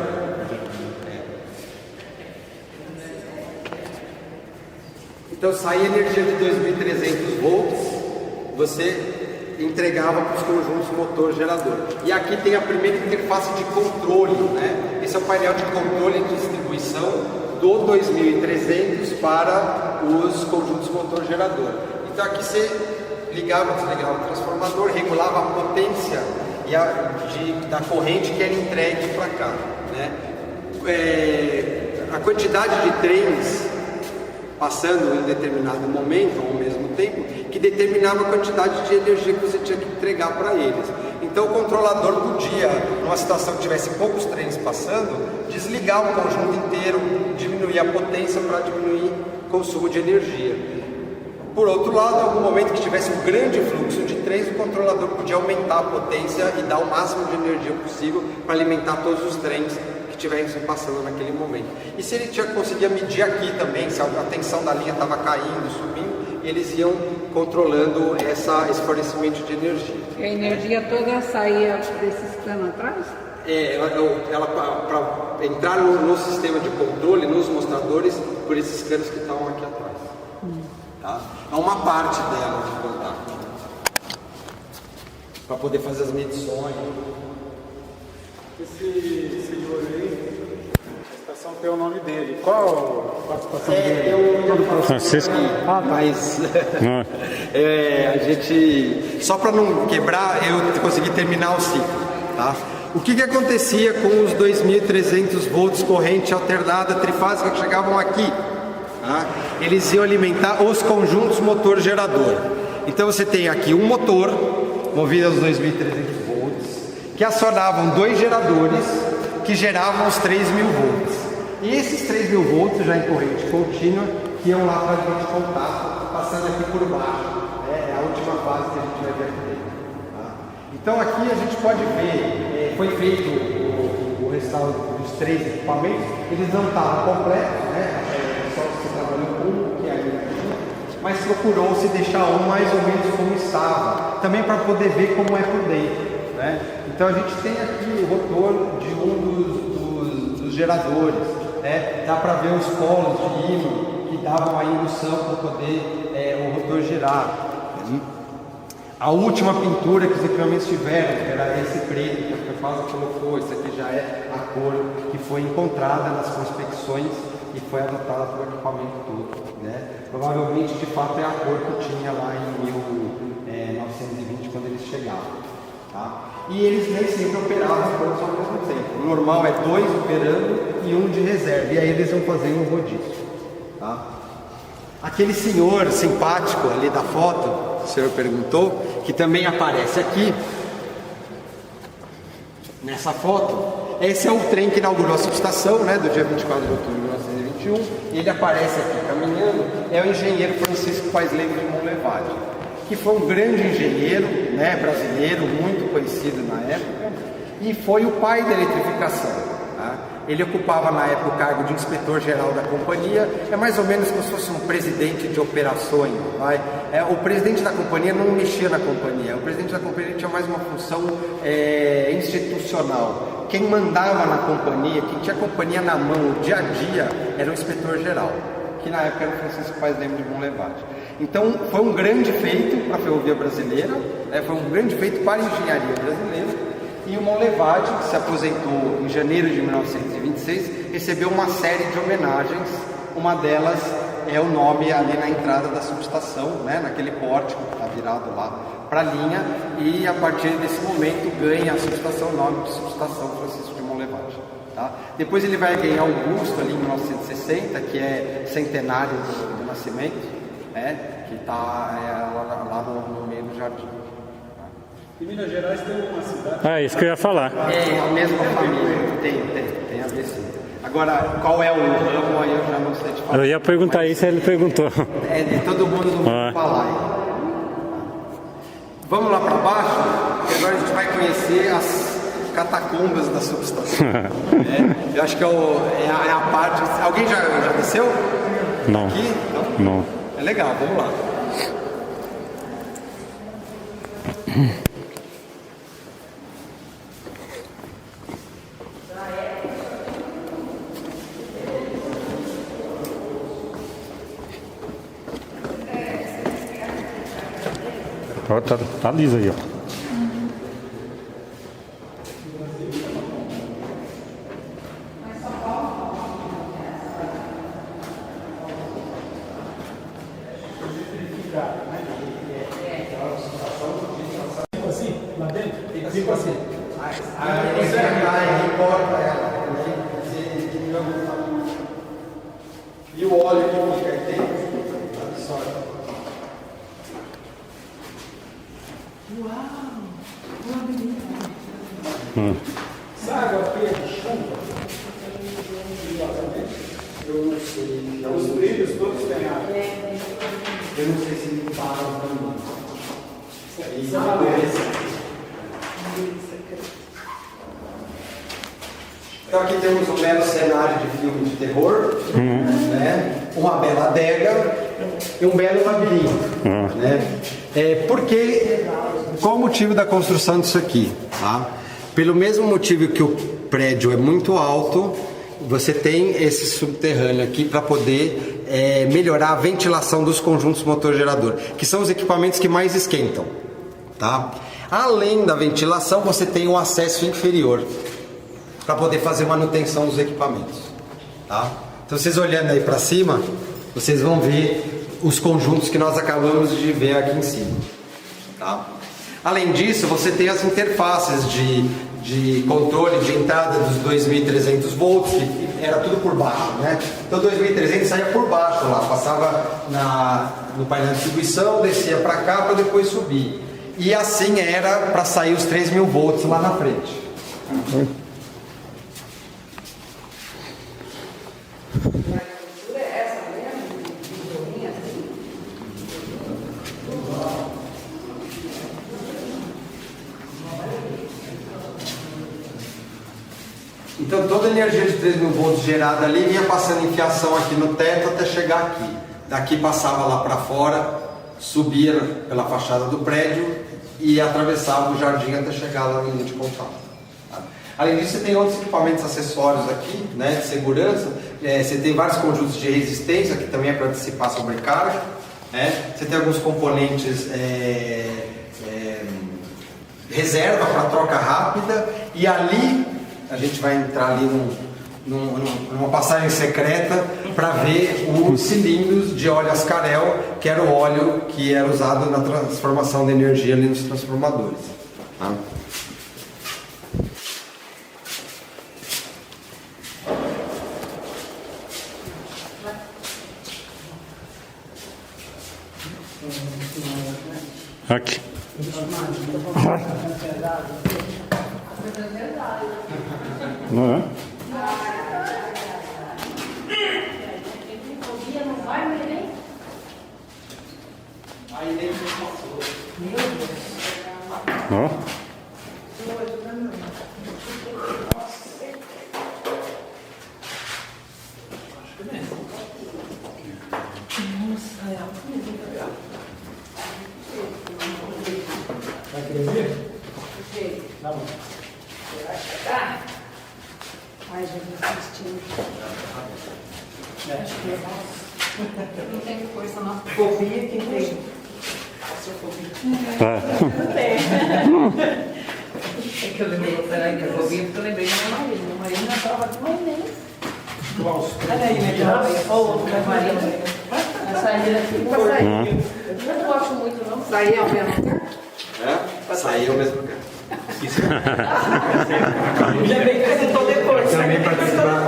[SPEAKER 3] Então saía energia de 2.300 volts, você entregava para os conjuntos motor-gerador. E aqui tem a primeira interface de controle, né? Esse é o painel de controle de distribuição do 2.300 para os conjuntos motor-gerador. Então aqui você ligava e desligava o transformador, regulava a potência da corrente que era entregue para cá, né? A quantidade de trens passando em determinado momento, ao mesmo tempo, que determinava a quantidade de energia que você tinha que entregar para eles. Então o controlador podia, numa situação que tivesse poucos trens passando, desligar o conjunto inteiro, diminuir a potência para diminuir o consumo de energia. Por outro lado, em algum momento que tivesse um grande fluxo de trens, o controlador podia aumentar a potência e dar o máximo de energia possível para alimentar todos os trens que estivessem passando naquele momento. E se ele conseguia medir aqui também, se a tensão da linha estava caindo, subindo, eles iam controlando esse fornecimento de energia.
[SPEAKER 2] E a energia toda saía desses canos atrás?
[SPEAKER 3] Ela para entrar no sistema de controle, nos mostradores, por esses canos que estavam aqui atrás. Tá? É uma parte dela de contato. Para poder fazer as medições.
[SPEAKER 6] Esse senhor aí, a estação tem o nome dele. Qual a estação dele?
[SPEAKER 1] Francisco.
[SPEAKER 3] Mas a gente, só para não quebrar, eu consegui terminar o ciclo, tá? O que acontecia com os 2.300 volts corrente alternada trifásica que chegavam aqui? Tá? Eles iam alimentar os conjuntos motor-gerador. Então você tem aqui um motor movido aos 2.300 volts que acionavam dois geradores que geravam os 3.000 volts. E esses 3.000 volts já em corrente contínua que iam lá para a linha de contato, passando aqui por baixo. É a última fase que a gente vai ver aqui. Tá? Então aqui a gente pode ver, foi feito o restauro dos três equipamentos, eles não estavam completos, né? Só se trabalhou com um, que é a mas procurou-se deixar um mais ou menos como estava, também para poder ver como é por dentro, né? Então a gente tem aqui o rotor de um dos geradores, né? Dá para ver os polos de ímã que davam a indução para poder o rotor girar. A última pintura que os equipamentos tiveram, que era esse preto que a Fafasa colocou, esse aqui já é a cor que foi encontrada nas prospecções e foi adotada pelo equipamento todo, né? Provavelmente, de fato, é a cor que tinha lá em 1920, quando eles chegaram, tá? E eles nem sempre operavam todos ao mesmo tempo. O normal é 2 operando e 1 de reserva, e aí eles vão fazer um rodízio, tá? Aquele senhor simpático ali da foto, o senhor perguntou, que também aparece aqui, nessa foto, esse é o trem que inaugurou a subestação, né, do dia 24 de outubro de 1921, e ele aparece aqui caminhando, é o engenheiro Francisco Paes Leme de Monlevade, que foi um grande engenheiro, né, brasileiro, muito conhecido na época, e foi o pai da eletrificação. Tá? Ele ocupava na época o cargo de inspetor-geral da companhia, é mais ou menos como se fosse um presidente de operações. Vai? O presidente da companhia não mexia na companhia, o presidente da companhia tinha mais uma função institucional. Quem mandava na companhia, quem tinha a companhia na mão, o dia a dia, era o inspetor-geral, que na época era o Francisco Paes Leme de Monlevade. Então foi um grande feito para a ferrovia brasileira, foi um grande feito para a engenharia brasileira. E o Monlevade, que se aposentou em janeiro de 1926, recebeu uma série de homenagens. Uma delas é o nome ali na entrada da subestação, né, naquele pórtico que está virado lá para a linha. E a partir desse momento ganha a subestação o nome de Subestação Francisco de Monlevade. Tá? Depois ele vai ganhar Augusto ali em 1960, que é centenário do nascimento. né? Que está lá no meio do jardim.
[SPEAKER 6] Em Minas Gerais tem uma cidade.
[SPEAKER 1] Ah, isso que eu ia falar.
[SPEAKER 3] É a mesma família, tem a ver sim. Agora, qual é o ramo aí eu já não sei te falar.
[SPEAKER 1] Eu ia perguntar isso, ele perguntou.
[SPEAKER 3] É de todo mundo do mundo Palai. Vamos lá para baixo, porque agora a gente vai conhecer as catacumbas da subestação. Eu acho que é a parte... Alguém já desceu?
[SPEAKER 1] Não.
[SPEAKER 3] Aqui?
[SPEAKER 1] Não.
[SPEAKER 3] É legal, vamos lá.
[SPEAKER 1] Ó, tá liso aí, ó.
[SPEAKER 6] Assim, lá dentro? Fica assim.
[SPEAKER 3] Aí você vai e corta ela. E o óleo que fica aí dentro absorve.
[SPEAKER 6] Essa água aqui é de chuva? Eu não sei. Os trilhos todos têm água.
[SPEAKER 3] Eu não sei se limparam também.
[SPEAKER 6] Isso é uma beleza.
[SPEAKER 3] Então aqui temos um belo cenário de filme de terror, né? Uma bela adega e um belo labirinto. Né? Qual o motivo da construção disso aqui? Tá? Pelo mesmo motivo que o prédio é muito alto, você tem esse subterrâneo aqui para poder melhorar a ventilação dos conjuntos motor-gerador, que são os equipamentos que mais esquentam. Tá? Além da ventilação, você tem um acesso inferior para poder fazer manutenção dos equipamentos. Tá? Então, vocês olhando aí para cima, vocês vão ver os conjuntos que nós acabamos de ver aqui em cima. Tá? Além disso, você tem as interfaces de controle de entrada dos 2.300 volts, que era tudo por baixo, né? Então 2.300 saía por baixo lá, passava no painel de distribuição, descia para cá para depois subir. E assim era para sair os 3.000 volts lá na frente. Então toda a energia de 3.000 volts gerada ali vinha passando em fiação aqui no teto até chegar aqui. Daqui passava lá para fora, subia pela fachada do prédio e atravessava o jardim até chegar lá no linha de contato. Tá? Além disso, você tem outros equipamentos acessórios aqui, né, de segurança. Você tem vários conjuntos de resistência, que também é para dissipar sobrecarga. Né? Você tem alguns componentes reserva para troca rápida. E ali a gente vai entrar ali numa passagem secreta para ver os cilindros de óleo Ascarel, que era o óleo que era usado na transformação de energia ali nos transformadores. Tá?
[SPEAKER 1] Aqui. Não é? Ó.
[SPEAKER 6] Vai querer ver? Tá bom.
[SPEAKER 5] Ai, Jesus, assistindo. Não tem força não.
[SPEAKER 4] Fobia quem tem?
[SPEAKER 2] É que eu lembrei, peraí, que eu vou vir, porque eu lembrei do meu marido. Meu marido não estava com mãe nem.
[SPEAKER 4] Olha aí, né? Olha o outro, meu marido.
[SPEAKER 5] A saída aqui.
[SPEAKER 2] Pra sair.
[SPEAKER 5] Eu não gosto muito, não.
[SPEAKER 2] Sair ao mesmo tempo.
[SPEAKER 3] Sair ao mesmo lugar.
[SPEAKER 4] Já bem que você depois.
[SPEAKER 3] Também participar.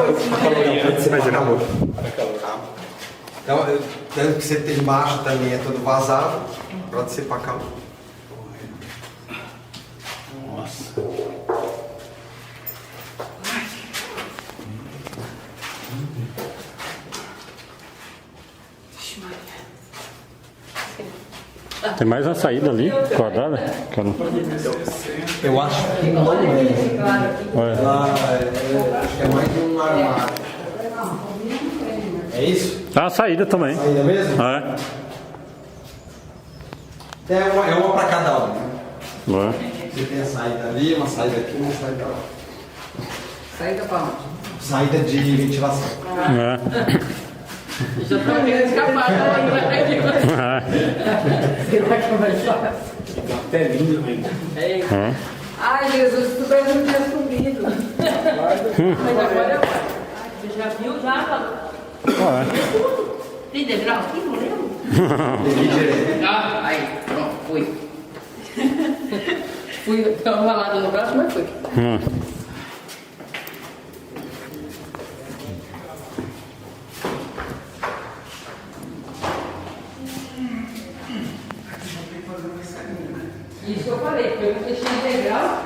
[SPEAKER 3] Você vai gerar amor. Então, tanto que você tem embaixo também é todo vazado, para dissipar calor.
[SPEAKER 6] Nossa.
[SPEAKER 1] Tem mais uma saída ali, quadrada.
[SPEAKER 3] Eu acho que não é. Lá, acho que é mais de um armário. É isso?
[SPEAKER 1] Ah, a saída também.
[SPEAKER 3] Saída mesmo?
[SPEAKER 1] É.
[SPEAKER 3] É uma para cada um.
[SPEAKER 1] Boa.
[SPEAKER 3] Você tem a saída ali, uma saída aqui, uma saída lá.
[SPEAKER 2] Saída pra onde?
[SPEAKER 3] Saída de ventilação.
[SPEAKER 1] É.
[SPEAKER 2] Já tô querendo escapar da Será que vai fácil?
[SPEAKER 6] Até lindo, velho.
[SPEAKER 2] Ai, Jesus, tu bem não tinha subido.
[SPEAKER 5] Mas agora você já viu já? Tem degrau aqui, não lembro?
[SPEAKER 2] Ah, aí, pronto, fui. Fui, deu uma ralada no braço, mas fui. Isso que eu falei, porque eu não fechei integral.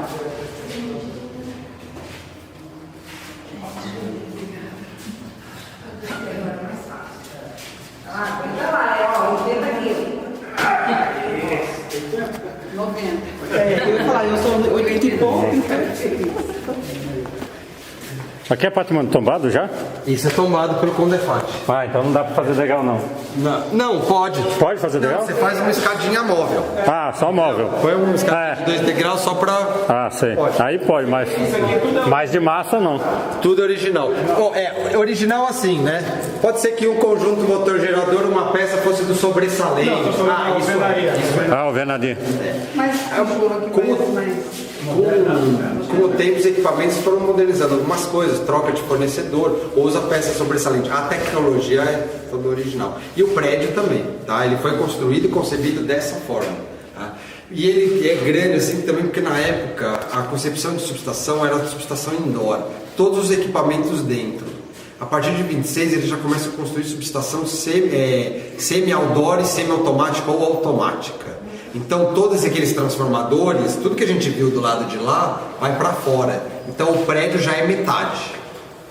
[SPEAKER 2] Ah, aguenta lá, ó, 80 quilos. 90.
[SPEAKER 7] Eu ia falar, eu sou 80 e pouco.
[SPEAKER 1] Aqui é patrimônio tombado já?
[SPEAKER 3] Isso é tombado pelo Condefat.
[SPEAKER 1] Ah, então não dá pra fazer degrau não.
[SPEAKER 3] Não, pode.
[SPEAKER 1] Pode fazer
[SPEAKER 3] Não,
[SPEAKER 1] degrau?
[SPEAKER 3] você faz uma escadinha móvel.
[SPEAKER 1] Ah, só móvel.
[SPEAKER 3] Põe uma escadinha de 2 degraus só pra...
[SPEAKER 1] Ah, sei.
[SPEAKER 3] Pode.
[SPEAKER 1] Aí pode, mas de massa não.
[SPEAKER 3] Tudo original. Bom, é original assim, né? Pode ser que um conjunto motor gerador, uma peça fosse do sobressalente.
[SPEAKER 1] Ah, o venadinho.
[SPEAKER 2] Mas a chuva aqui parece mais...
[SPEAKER 3] Com o tempo, os equipamentos foram modernizando algumas coisas, troca de fornecedor, ou usa peça sobressalente. A tecnologia é toda original. E o prédio também, tá? Ele foi construído e concebido dessa forma. Tá? E ele é grande assim também porque na época a concepção de subestação era subestação indoor. Todos os equipamentos dentro. A partir de 26 ele já começa a construir subestação semi-outdoor e semi-automática ou automática. Então todos aqueles transformadores, tudo que a gente viu do lado de lá, vai para fora. Então o prédio já é metade,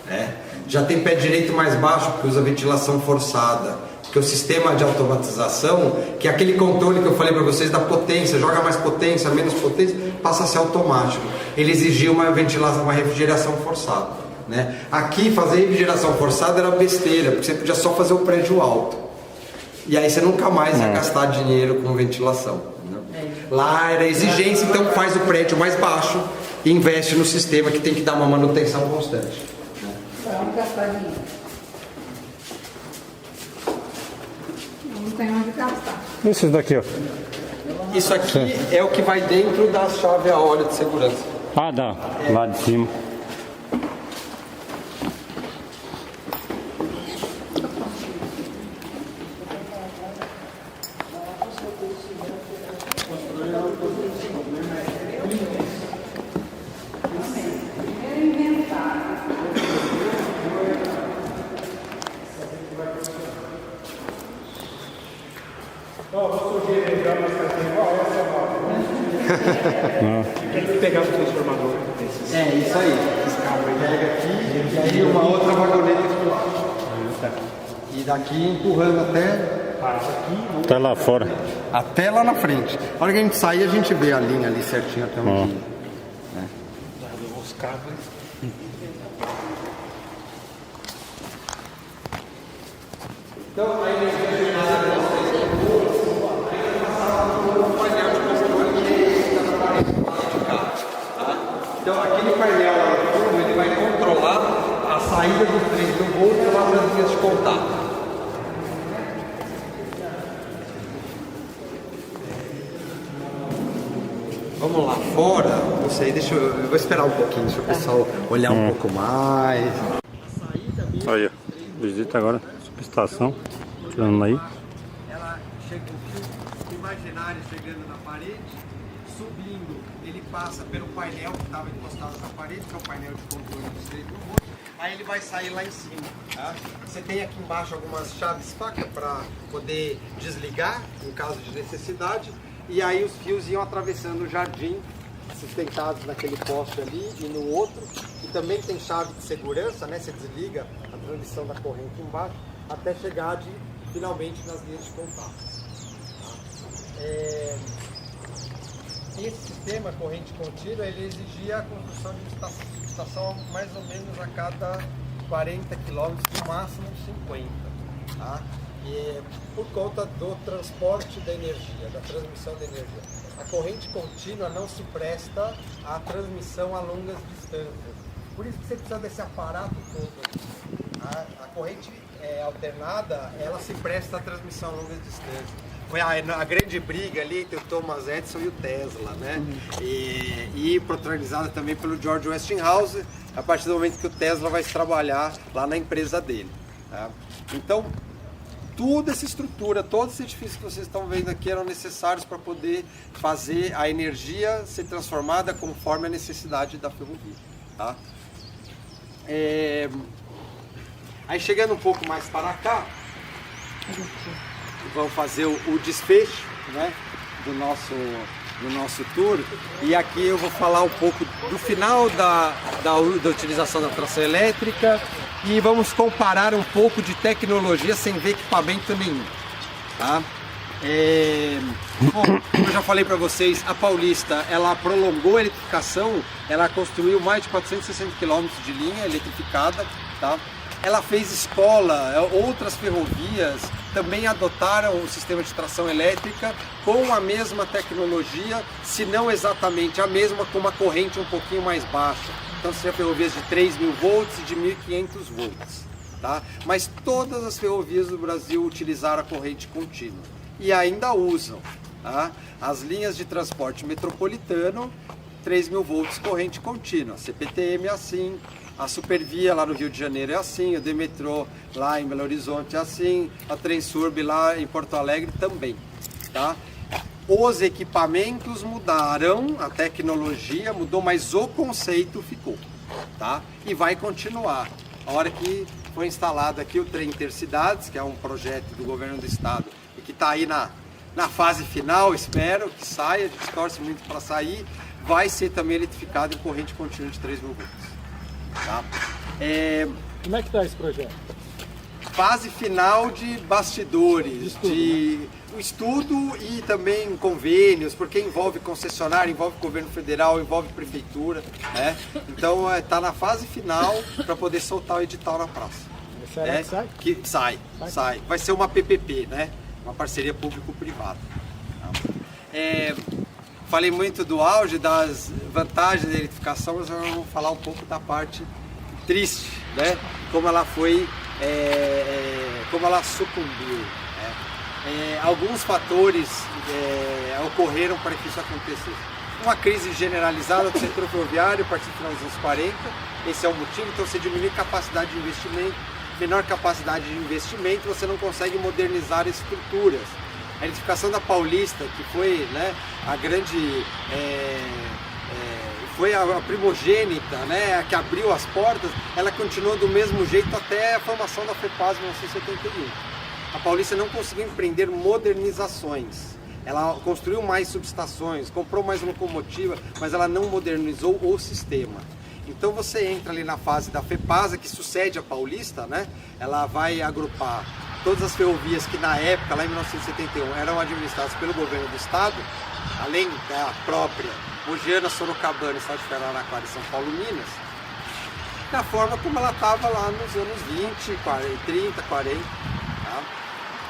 [SPEAKER 3] né? Já tem pé direito mais baixo porque usa ventilação forçada. Porque o sistema de automatização, que é aquele controle que eu falei para vocês da potência, joga mais potência, menos potência, passa a ser automático. Ele exigia uma ventilação, uma refrigeração forçada, né? Aqui fazer refrigeração forçada era besteira, porque você podia só fazer o prédio alto. E aí você nunca mais ia gastar dinheiro com ventilação. Né? Lá era exigência, então faz o prédio mais baixo e investe no sistema que tem que dar uma manutenção constante.
[SPEAKER 2] Vamos gastar dinheiro. Não tem onde gastar.
[SPEAKER 1] Esses daqui, ó.
[SPEAKER 3] Isso aqui é o que vai dentro da chave a óleo de segurança.
[SPEAKER 1] Ah, dá. Lá de cima.
[SPEAKER 6] Tem que pegar o transformador.
[SPEAKER 3] É isso aí. Pega aqui e aí uma outra vagoneta de lado. E daqui empurrando
[SPEAKER 1] Até lá fora.
[SPEAKER 3] até lá na frente. A hora que a gente sair, a gente vê a linha ali certinho até onde.
[SPEAKER 6] Os cabos.
[SPEAKER 3] Então, a energia gerada pelas três turbos, aí vai passar por um painel de controle que está na parede de cá. Tá? Então, aquele painel lá no turbo, ele vai controlar a saída dos trens do volto lá para as linhas de contato. Vamos lá fora, não sei, eu vou esperar um pouquinho, deixa o pessoal olhar um pouco mais.
[SPEAKER 1] Aí, ó. Visita agora a subestação. Tirando aí.
[SPEAKER 3] Ela chega o fio imaginário chegando na parede, subindo, ele passa pelo painel que estava encostado na parede, que é o painel de controle dos três no volto. aí ele vai sair lá em cima. Tá? Você tem aqui embaixo algumas chaves faca para poder desligar em caso de necessidade. E aí os fios iam atravessando o jardim, sustentados naquele poste ali e no outro. E também tem chave de segurança, né? Você desliga a transmissão da corrente embaixo até chegar finalmente nas linhas de contato. Tá? Esse sistema corrente contínua, ele exigia a construção de uma subestação mais ou menos a cada 40 km, no máximo 50. Tá? E por conta do transporte da energia, da transmissão da energia. A corrente contínua não se presta à transmissão a longas distâncias. Por isso que você precisa desse aparato todo. A corrente alternada, ela se presta à transmissão a longas distâncias. Foi a grande briga ali entre o Thomas Edison e o Tesla, né? E protagonizada também pelo George Westinghouse, a partir do momento que o Tesla vai trabalhar lá na empresa dele. Tá? Então, toda essa estrutura, todos esses edifícios que vocês estão vendo aqui eram necessários para poder fazer a energia ser transformada conforme a necessidade da ferrovia. Tá? Aí chegando um pouco mais para cá, vamos fazer o desfecho, né, do nosso tour. E aqui eu vou falar um pouco do final da utilização da tração elétrica e vamos comparar um pouco de tecnologia sem ver equipamento nenhum. Tá? Bom, como eu já falei para vocês, a Paulista ela prolongou a eletrificação, ela construiu mais de 460 km de linha eletrificada. Tá? Ela fez escola, outras ferrovias também adotaram o sistema de tração elétrica com a mesma tecnologia, se não exatamente a mesma, com uma corrente um pouquinho mais baixa. Então você tem ferrovias de 3.000 volts e de 1.500 volts. Tá? Mas todas as ferrovias do Brasil utilizaram a corrente contínua e ainda usam. Tá? As linhas de transporte metropolitano, 3.000 volts corrente contínua, a CPTM é assim, a Supervia lá no Rio de Janeiro é assim, o Demetrô lá em Belo Horizonte é assim, a Trensurb lá em Porto Alegre também. Tá? Os equipamentos mudaram, a tecnologia mudou, mas o conceito ficou. Tá? E vai continuar. A hora que foi instalado aqui o trem Intercidades, que é um projeto do governo do estado e que está aí na fase final, espero que saia, a gente torce muito para sair, vai ser também eletrificado em corrente contínua de 3.000 volts. Tá?
[SPEAKER 6] Como é que está esse projeto?
[SPEAKER 3] Fase final de bastidores, de estudo e também convênios, porque envolve concessionário, envolve governo federal, envolve prefeitura, né? Então está na fase final para poder soltar o edital na praça.
[SPEAKER 6] Será que sai?
[SPEAKER 3] Sai. Vai ser uma PPP, né? Uma parceria público-privada. Falei muito do auge, das vantagens da eletrificação, mas eu vou falar um pouco da parte triste, né? Como ela foi, como ela sucumbiu. Né? Alguns fatores ocorreram para que isso acontecesse. Uma crise generalizada do setor ferroviário a partir do final dos anos 40, esse é o motivo. Então você diminui a capacidade de investimento, menor capacidade de investimento, você não consegue modernizar estruturas. A eletrificação da Paulista, que foi, né, a grande, foi a primogênita, né, que abriu as portas, ela continuou do mesmo jeito até a formação da FEPAS em 1971. A Paulista não conseguiu empreender modernizações. Ela construiu mais subestações, comprou mais locomotiva, mas ela não modernizou o sistema. Então você entra ali na fase da FEPASA, que sucede a Paulista, né? Ela vai agrupar todas as ferrovias que na época, lá em 1971, eram administradas pelo governo do estado, além da própria Mogiana, Sorocabana, Estado de Araraquara e São Paulo, Minas, da forma como ela estava lá nos anos 20, 40, 30, 40. Tá?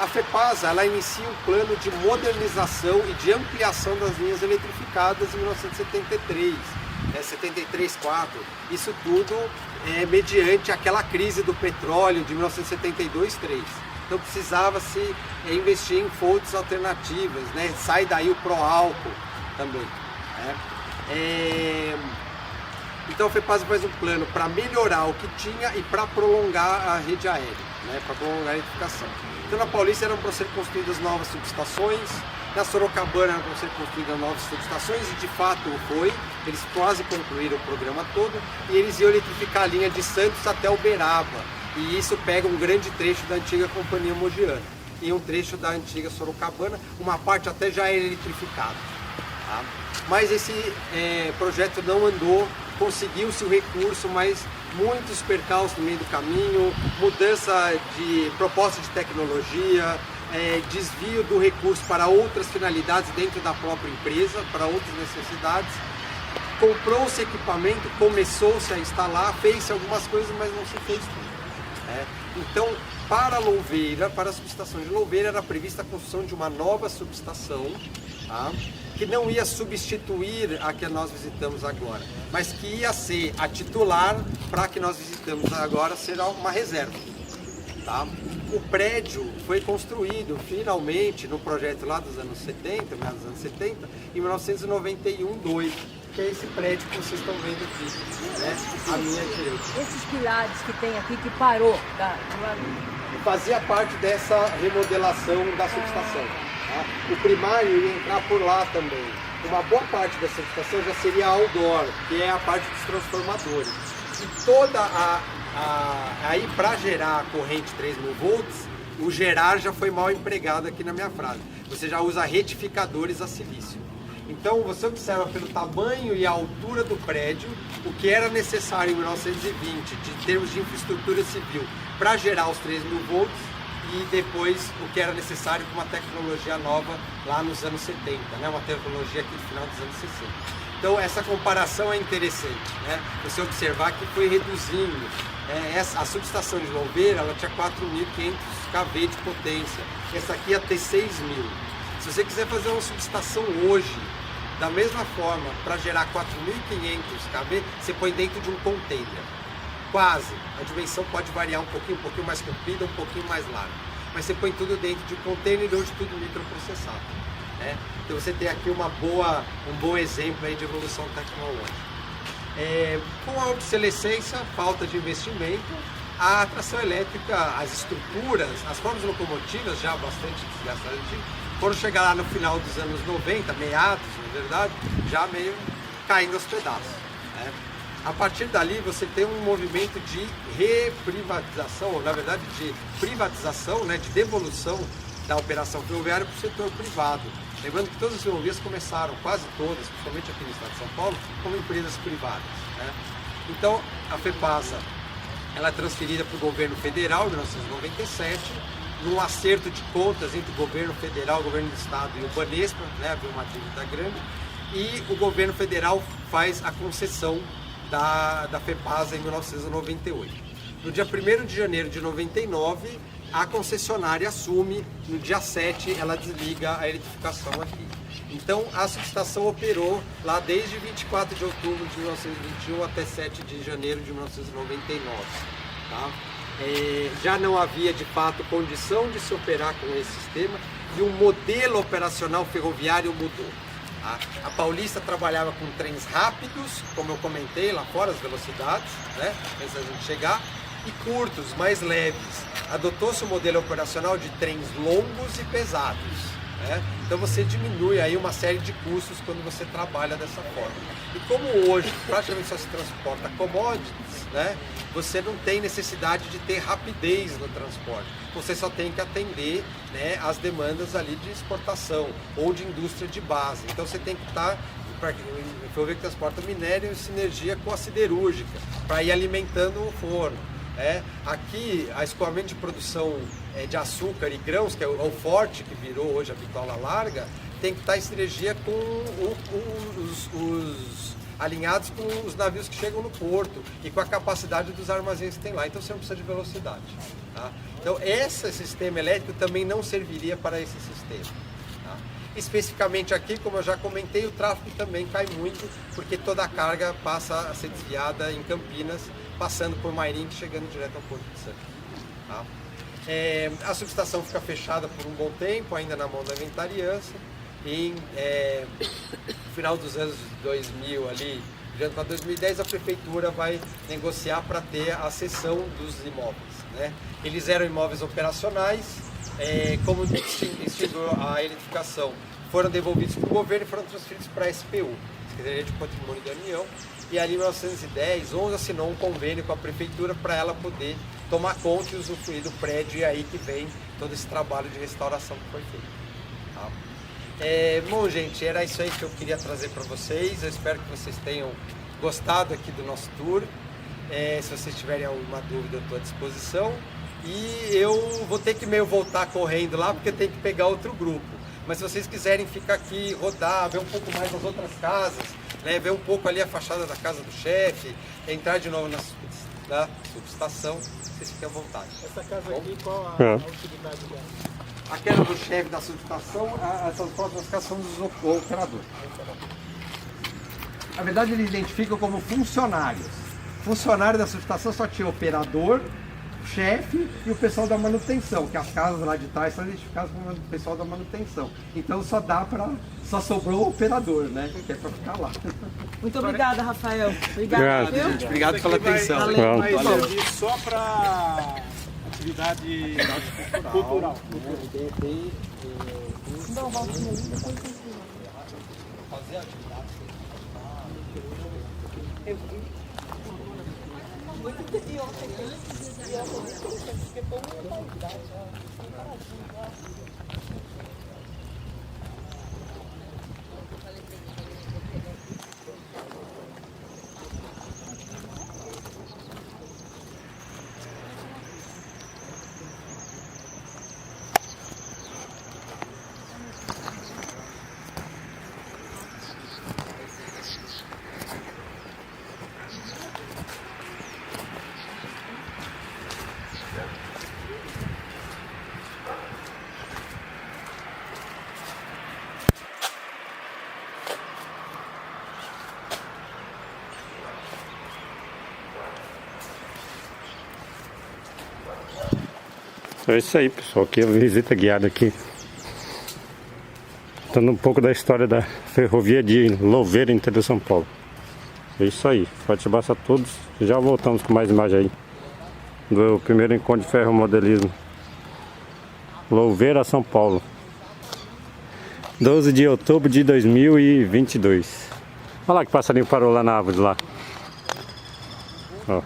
[SPEAKER 3] A FEPASA, ela inicia um plano de modernização e de ampliação das linhas eletrificadas em 1973, 73, 4. Isso tudo mediante aquela crise do petróleo de 1972, 3. Então precisava-se investir em fontes alternativas, né? Sai daí o pró-álcool também. Né? Então a FEPASA faz um plano para melhorar o que tinha e para prolongar a rede aérea, né? Para prolongar a eletrificação. Então na Paulista eram para ser construídas novas subestações, Na Sorocabana vão ser construídas novas subestações e de fato foi. Eles quase concluíram o programa todo e eles iam eletrificar a linha de Santos até Uberaba. E isso pega um grande trecho da antiga Companhia Mogiana e um trecho da antiga Sorocabana, uma parte até já é eletrificada. Tá? Mas esse projeto não andou, conseguiu-se o recurso, mas muitos percalços no meio do caminho, mudança de proposta de tecnologia, desvio do recurso para outras finalidades dentro da própria empresa, para outras necessidades. Comprou-se equipamento, começou-se a instalar, fez-se algumas coisas, mas não se fez tudo. Então, para Louveira, para a subestação de Louveira, era prevista a construção de uma nova subestação, tá? Que não ia substituir a que nós visitamos agora, mas que ia ser a titular para a que nós visitamos agora, será uma reserva. Tá? O prédio foi construído finalmente no projeto lá dos anos 70, meados dos anos 70, em 1991-2, que é esse prédio que vocês estão vendo aqui, né? À minha direita.
[SPEAKER 8] Esses pilares que tem aqui que parou,
[SPEAKER 3] fazia parte dessa remodelação da subestação. Tá? O primário ia entrar por lá também. Uma boa parte da subestação já seria a outdoor, que é a parte dos transformadores. E toda aí para gerar a corrente 3.000 volts, o gerar já foi mal empregado aqui na minha frase. Você já usa retificadores a silício. Então você observa pelo tamanho e a altura do prédio, o que era necessário em 1920, de termos de infraestrutura civil, para gerar os 3.000 volts, e depois o que era necessário com uma tecnologia nova lá nos anos 70, né? Uma tecnologia aqui no final dos anos 60. Então essa comparação é interessante, né? Você observar que foi reduzindo. A subestação de Louveira, ela tinha 4.500 kV de potência, essa aqui ia ter 6.000. Se você quiser fazer uma subestação hoje, da mesma forma, para gerar 4.500 kV, você põe dentro de um container. Quase. A dimensão pode variar um pouquinho mais comprida, um pouquinho mais larga. Mas você põe tudo dentro de um container e hoje tudo microprocessado. Né? Então você tem aqui um bom exemplo aí de evolução tecnológica. Com a obsolescência, falta de investimento, a tração elétrica, as estruturas, as formas locomotivas já bastante desgastadas, quando chegar lá no final dos anos 90, meados, na verdade, já meio caindo aos pedaços. Né? A partir dali você tem um movimento de reprivatização, ou na verdade de privatização, né, de devolução da operação ferroviária para o setor privado. Lembrando que todas as ferrovias começaram, quase todas, principalmente aqui no estado de São Paulo, como empresas privadas. Né? Então a FEPASA ela é transferida para o governo federal em 1997, num acerto de contas entre o governo federal, o governo do estado e o Banespa, né, havia uma dívida grande, e o governo federal faz a concessão da FEPASA em 1998. No dia 1º de janeiro de 99, a concessionária assume, no dia 7 ela desliga a eletrificação aqui. Então a subestação operou lá desde 24 de outubro de 1921 até 7 de janeiro de 1999. Tá? Já não havia de fato condição de se operar com esse sistema e o modelo operacional ferroviário mudou. Tá? A Paulista trabalhava com trens rápidos, como eu comentei lá fora, as velocidades, né, antes da gente chegar, e curtos, mais leves. Adotou-se o modelo operacional de trens longos e pesados. Né? Então você diminui aí uma série de custos quando você trabalha dessa forma. E como hoje praticamente só se transporta commodities, né? Você não tem necessidade de ter rapidez no transporte. Você só tem que atender, né, as demandas ali de exportação ou de indústria de base. Então você tem que estar, para o ferrovia que transporta minério, em sinergia com a siderúrgica, para ir alimentando o forno. Aqui, a escoamento de produção de açúcar e grãos, que é o forte que virou hoje a bitola larga, tem que estar em sinergia com os alinhados com os navios que chegam no porto e com a capacidade dos armazéns que tem lá. Então você não precisa de velocidade. Tá? Então esse sistema elétrico também não serviria para esse sistema. Tá? Especificamente aqui, como eu já comentei, o tráfego também cai muito, porque toda a carga passa a ser desviada em Campinas, passando por Mairim, chegando direto ao Porto de Santos. Tá? A subestação fica fechada por um bom tempo, ainda na mão da inventariança. E no final dos anos 2000, ali, já para 2010, a prefeitura vai negociar para ter a cessão dos imóveis. Né? Eles eram imóveis operacionais, como extinguiu a eletrificação, foram devolvidos para o governo e foram transferidos para a SPU, Secretaria de Patrimônio da União. E ali em 1910, 11 assinou um convênio com a prefeitura para ela poder tomar conta e usufruir do prédio, e aí que vem todo esse trabalho de restauração que foi feito. Tá? Bom, gente, era isso aí que eu queria trazer para vocês. Eu espero que vocês tenham gostado aqui do nosso tour. Se vocês tiverem alguma dúvida, eu estou à disposição. E eu vou ter que meio voltar correndo lá, porque tem que pegar outro grupo. Mas se vocês quiserem ficar aqui, rodar, ver um pouco mais das outras casas, né, ver um pouco ali a fachada da casa do chefe, entrar de novo na subestação, vocês fiquem à vontade.
[SPEAKER 6] Essa casa aqui, qual a utilidade dela?
[SPEAKER 3] Aquela do chefe da subestação, essas próximas casas são dos operadores. Na verdade, eles identificam como funcionários. Funcionário da subestação só tinha operador, chefe e o pessoal da manutenção, que as casas lá de trás são identificadas como o pessoal da manutenção. Então só sobrou o operador, né? Que é para ficar lá.
[SPEAKER 7] Muito obrigada, Rafael. Obrigada, viu?
[SPEAKER 3] Gente, obrigado pela atenção.
[SPEAKER 6] Vai servir só para atividade cultural.
[SPEAKER 7] Não, Valtinho,
[SPEAKER 3] Fazer atividade.
[SPEAKER 1] É isso aí, pessoal, aqui é a visita guiada aqui, contando um pouco da história da ferrovia de Louveira, interior de São Paulo. É isso aí, forte abraço a todos, já voltamos com mais imagens aí do primeiro encontro de ferromodelismo Louveira, São Paulo, 12 de outubro de 2022. Olha lá que passarinho parou lá na árvore lá. Ó.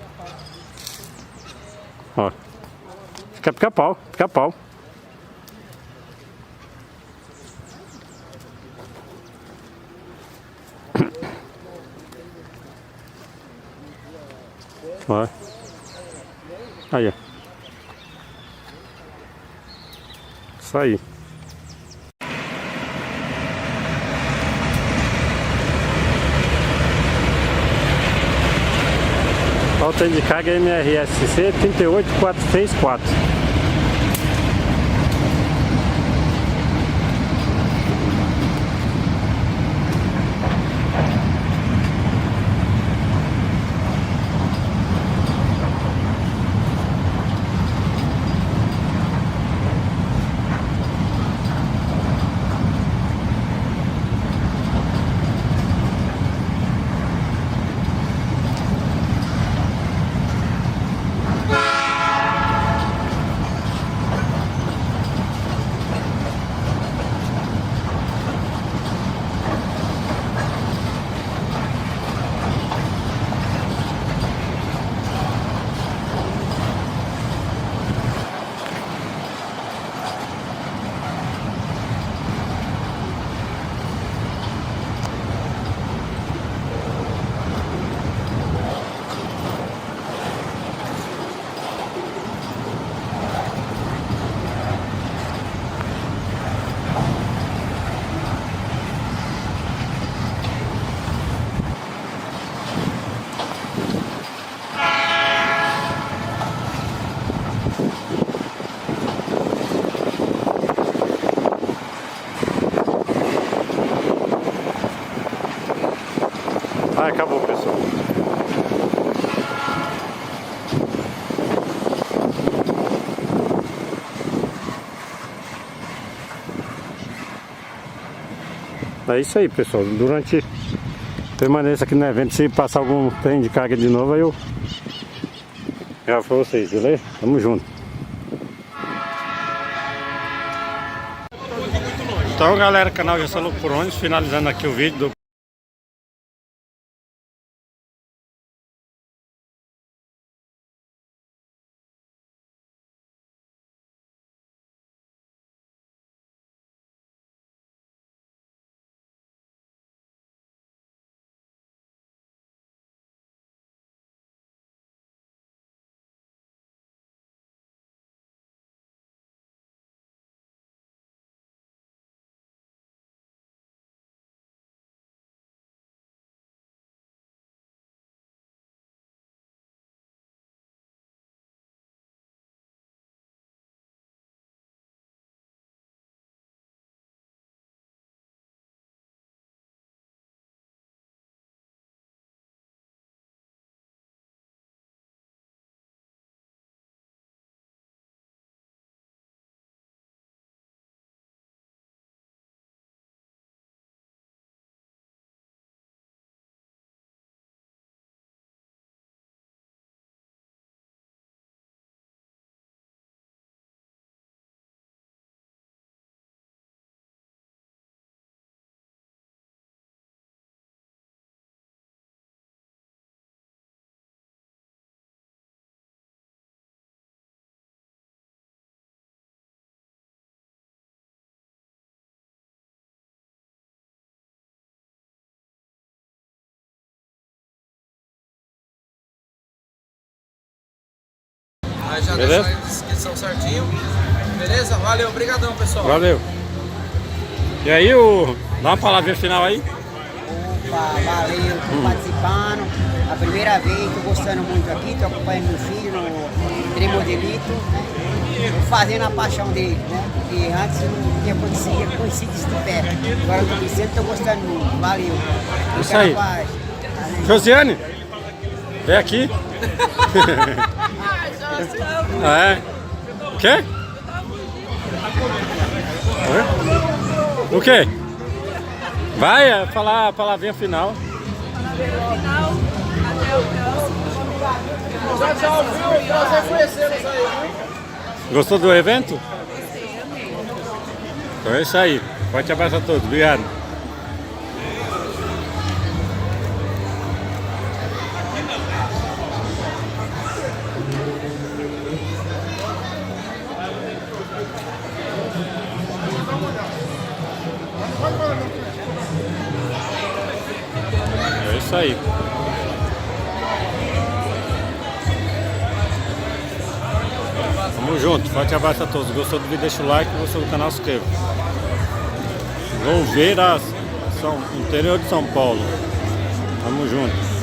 [SPEAKER 1] Ó. Pica-pau, pica-pau. Ó. Aí, ó. Isso aí. Falta de carga MRSC 38464. Ah, acabou, pessoal. É isso aí, pessoal. Durante permaneça aqui no evento, se passar algum trem de carga de novo, aí eu gravo pra vocês, beleza? Tamo junto.
[SPEAKER 6] Muito longe.
[SPEAKER 1] Então, galera, canal Gerson Locurones, finalizando aqui o vídeo do
[SPEAKER 3] Aí já
[SPEAKER 1] Beleza?
[SPEAKER 3] deixa a descrição certinho. Beleza? Valeu, obrigadão, pessoal.
[SPEAKER 1] Valeu. E aí, dá uma palavrinha final aí.
[SPEAKER 9] Opa, valeu, tô participando. A primeira vez, tô gostando muito aqui, tô acompanhando meu filho no Tremodelito, tô fazendo a paixão dele, né? Porque antes não tinha conhecido isso de perto. Agora eu tô conhecendo, tô gostando muito. Valeu.
[SPEAKER 1] Isso aí. Josiane, vem aqui. É. O quê? O quê? Vai falar a palavrinha final.
[SPEAKER 3] Tchau, viu? Prazer conhecê-los aí.
[SPEAKER 1] Gostou do evento? Então é isso aí. Forte abraço a todos. Obrigado. É isso aí. Tamo junto, forte abraço a todos. Gostou do vídeo, deixa o like, gostou do canal, se inscreva. Louveira, interior de São Paulo. Tamo junto.